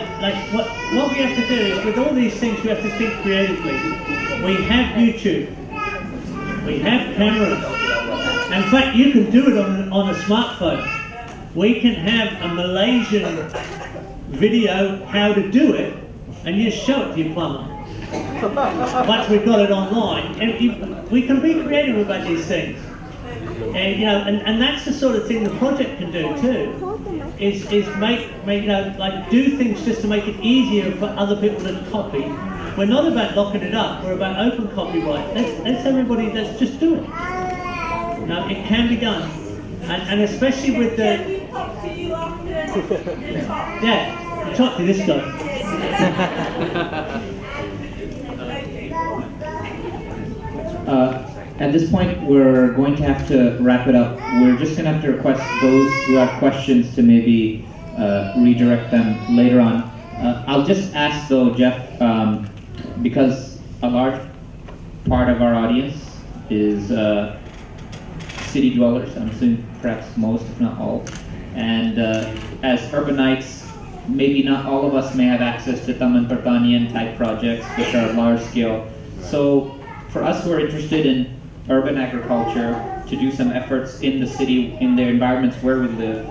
what we have to do is, with all these things, we have to think creatively. We have YouTube, we have cameras, In fact, you can do it on a smartphone. We can have a Malaysian video how to do it, and you show it to your plumber. Once we've got it online, and we can be creative about these things. And, you know, and that's the sort of thing the project can do too, is make you know, like do things just to make it easier for other people to copy. We're not about locking it up, we're about open copyright. Let's just do it. No, it can be done. And especially with the... Yeah, talk to this guy. At this point, we're going to have to wrap it up. We're just going to have to request those who have questions to maybe redirect them later on. I'll just ask though, Geoff, because a large part of our audience is city dwellers, I'm assuming perhaps most, if not all. And as urbanites, maybe not all of us may have access to Taman Pertanian type projects, which are large scale. So for us who are interested in urban agriculture, to do some efforts in the city, in the environments where we live.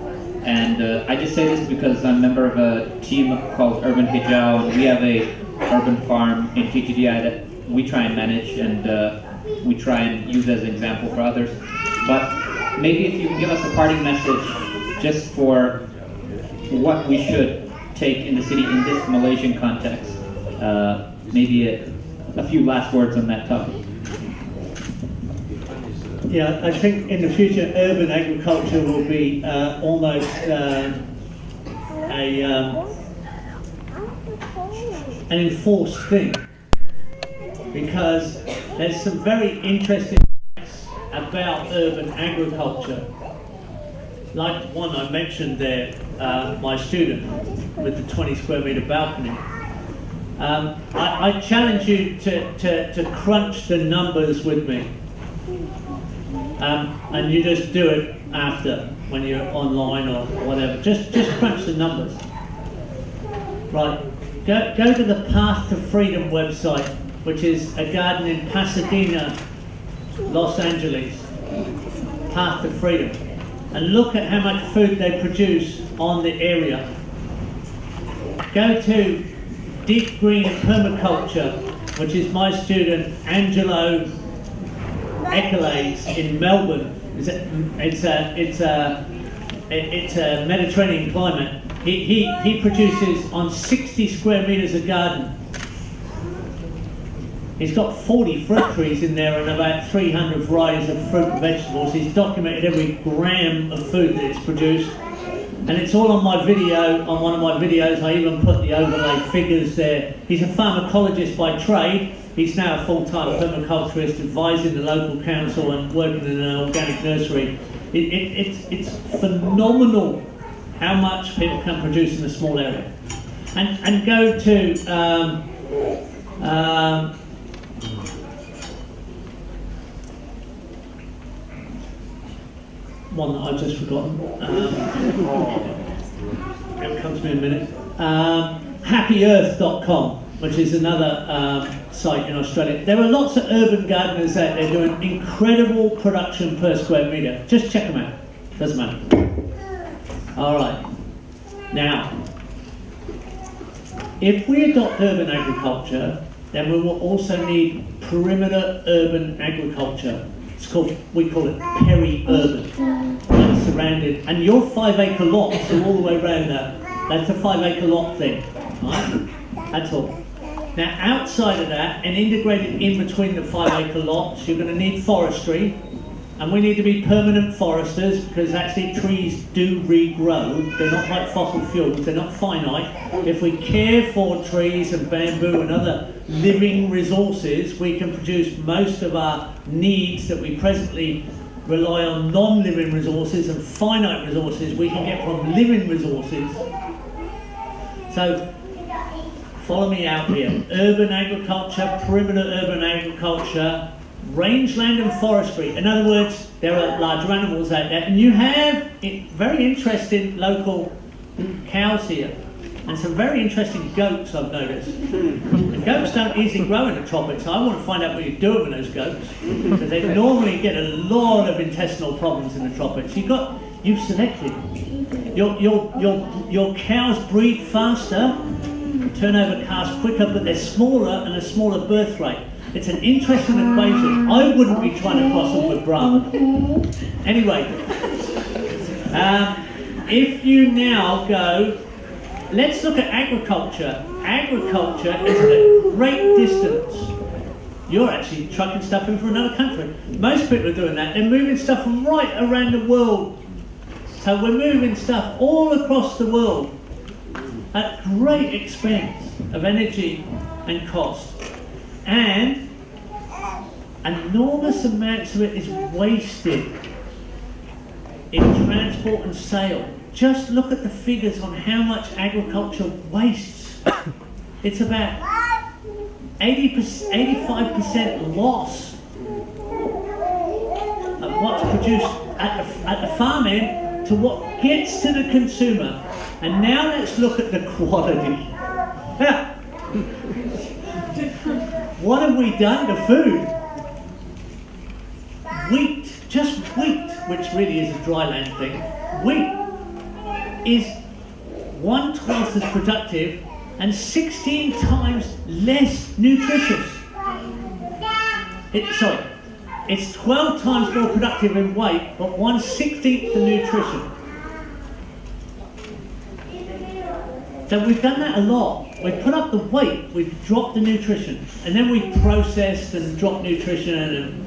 And I just say this because I'm a member of a team called Urban Hijau, and we have a urban farm in TTDI that we try and manage, and we try and use as an example for others. But maybe if you can give us a parting message just for what we should take in the city in this Malaysian context, maybe a few last words on that topic. Yeah, I think in the future urban agriculture will be almost an enforced thing, because there's some very interesting facts about urban agriculture. Like one I mentioned there, my student with the 20 square metre balcony. I challenge you to crunch the numbers with me. And you just do it after, when you're online or whatever. Just crunch the numbers. Right, go to the Path to Freedom website, which is a garden in Pasadena, Los Angeles. Path to Freedom. And look at how much food they produce on the area. Go to Deep Green Permaculture, which is my student Angelo Ecological in Melbourne. It's a Mediterranean climate. He produces on 60 square metres of garden. He's got 40 fruit trees in there and about 300 varieties of fruit and vegetables. He's documented every gram of food that it's produced. And it's all on my video, on one of my videos. I even put the overlay figures there. He's a pharmacologist by trade. He's now a full-time permaculturist, advising the local council and working in an organic nursery. It's phenomenal how much people can produce in a small area. And go to one that I've just forgotten. It comes to me in a minute. happyearth.com, which is another site in Australia. There are lots of urban gardeners out there doing incredible production per square metre. Just check them out. Doesn't matter. All right. Now, if we adopt urban agriculture, then we will also need perimeter urban agriculture. We call it peri-urban. That's surrounded, and your 5 acre lots are all the way around that. That's a 5 acre lot thing, right? That's all. Now outside of that, and integrated in between the 5 acre lots, you're going to need forestry, and we need to be permanent foresters, because actually trees do regrow. They're not like fossil fuels, they're not finite. If we care for trees and bamboo and other living resources, we can produce most of our needs that we presently rely on non-living resources, and finite resources we can get from living resources. So follow me out here. Urban agriculture, perimeter urban agriculture, rangeland and forestry. In other words, there are larger animals out there, and you have very interesting local cows here. and some very interesting goats I've noticed. And goats don't easily grow in the tropics. I want to find out what you're doing with those goats, because they normally get a lot of intestinal problems in the tropics. You've selected. Your cows breed faster, turn over calves quicker, but they're smaller and a smaller birth rate. It's an interesting equation. I wouldn't be trying to cross them with Brahman. Anyway, if you now go, let's look at agriculture. Agriculture is at a great distance. You're actually trucking stuff in from another country. Most people are doing that. They're moving stuff right around the world. So we're moving stuff all across the world at great expense of energy and cost. And enormous amounts of it is wasted in transport and sale. Just look at the figures on how much agriculture wastes. It's about 85% loss of what's produced at the farm end to what gets to the consumer. And now let's look at the quality. Now, what have we done to food? Wheat, just wheat, which really is a dry land thing. Wheat is 1/12 as productive and 16 times less nutritious. It's 12 times more productive in weight, but 1/16 the nutrition. So we've done that a lot. We put up the weight, we've dropped the nutrition, and then we processed and dropped nutrition. And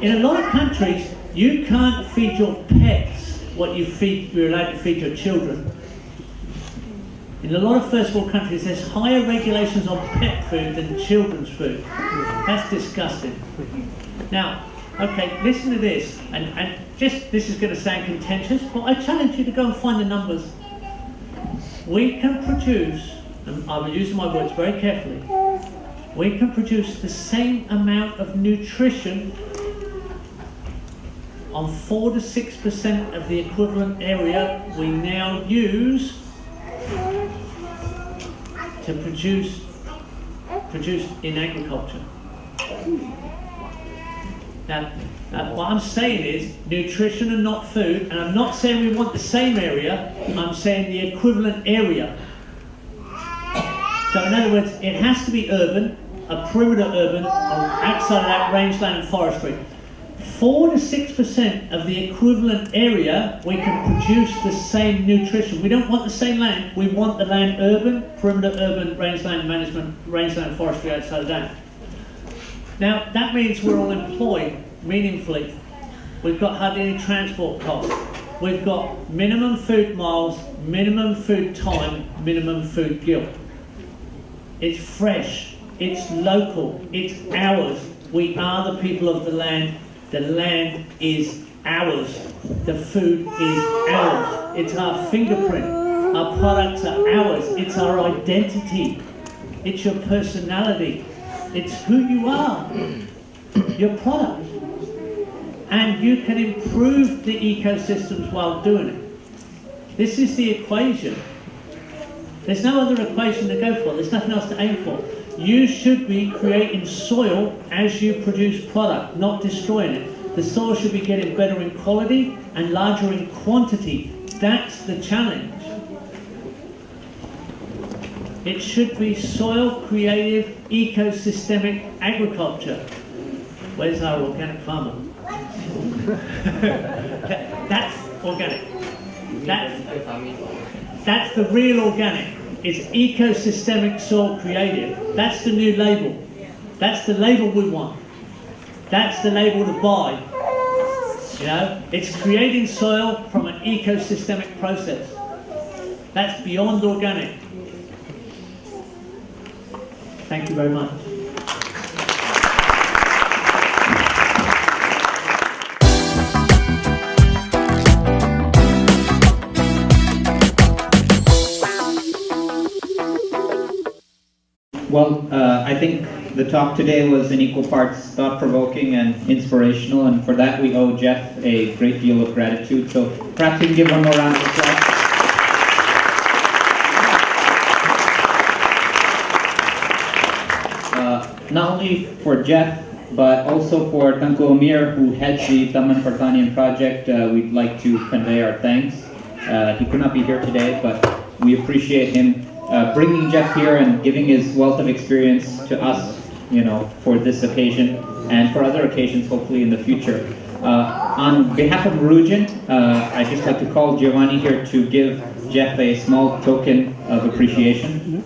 in a lot of countries, you can't feed your pets what you're allowed to feed your children. In a lot of first world countries, there's higher regulations on pet food than children's food. That's disgusting. Now, okay, listen to this, and just, this is going to sound contentious, but I challenge you to go and find the numbers. We can produce, and I'm using my words very carefully, we can produce the same amount of nutrition on 4 to 6% of the equivalent area we now use to produce in agriculture. Now, what I'm saying is nutrition and not food, and I'm not saying we want the same area, I'm saying the equivalent area. So in other words, it has to be urban, a perimeter urban, or outside of that rangeland and forestry. 4 to 6% of the equivalent area, we can produce the same nutrition. We don't want the same land, we want the land urban, perimeter urban, rangeland management, rangeland forestry outside of that. Now, that means we're all employed meaningfully. We've got hardly any transport costs. We've got minimum food miles, minimum food time, minimum food guilt. It's fresh, it's local, it's ours. We are the people of the land. The land is ours. The food is ours. It's our fingerprint. Our products are ours. It's our identity. It's your personality. It's who you are, your product. And you can improve the ecosystems while doing it. This is the equation. There's no other equation to go for. There's nothing else to aim for. You should be creating soil as you produce product, not destroying it. The soil should be getting better in quality and larger in quantity. That's the challenge. It should be soil creative, ecosystemic agriculture. Where's our organic farmer? That's organic. That's the real organic. It's ecosystemic soil creative. That's the new label. That's the label we want. That's the label to buy. You know, it's creating soil from an ecosystemic process. That's beyond organic. Thank you very much. Well, I think the talk today was in equal parts thought-provoking and inspirational, and for that we owe Geoff a great deal of gratitude. So perhaps we can give one more round of applause. not only for Geoff, but also for Tengku Amir, who heads the Taman Pertanian project. We'd like to convey our thanks. He could not be here today, but we appreciate him bringing Geoff here and giving his wealth of experience to us, for this occasion and for other occasions, hopefully in the future. On behalf of Murujan, I'd just like to call Giovanni here to give Geoff a small token of appreciation.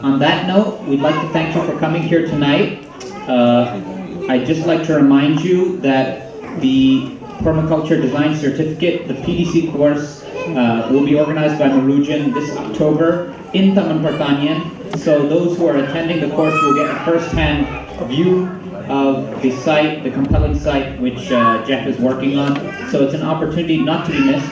On that note, we'd like to thank you for coming here tonight. I'd just like to remind you that the Permaculture Design Certificate, the PDC course, will be organized by Murujan this October in Taman Pertanian. So those who are attending the course will get a first-hand view of the site, the compelling site which Geoff is working on. So it's an opportunity not to be missed.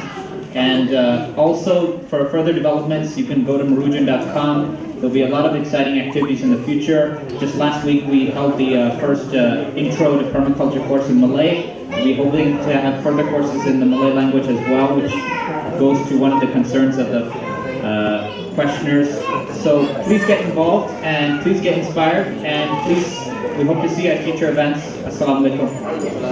And also, for further developments, you can go to murujan.com. There'll be a lot of exciting activities in the future. Just last week, we held the first Intro to Permaculture course in Malay. We're hoping to have further courses in the Malay language as well, which goes to one of the concerns of the questioners. So please get involved, and please get inspired, and please, we hope to see you at future events. Assalamualaikum.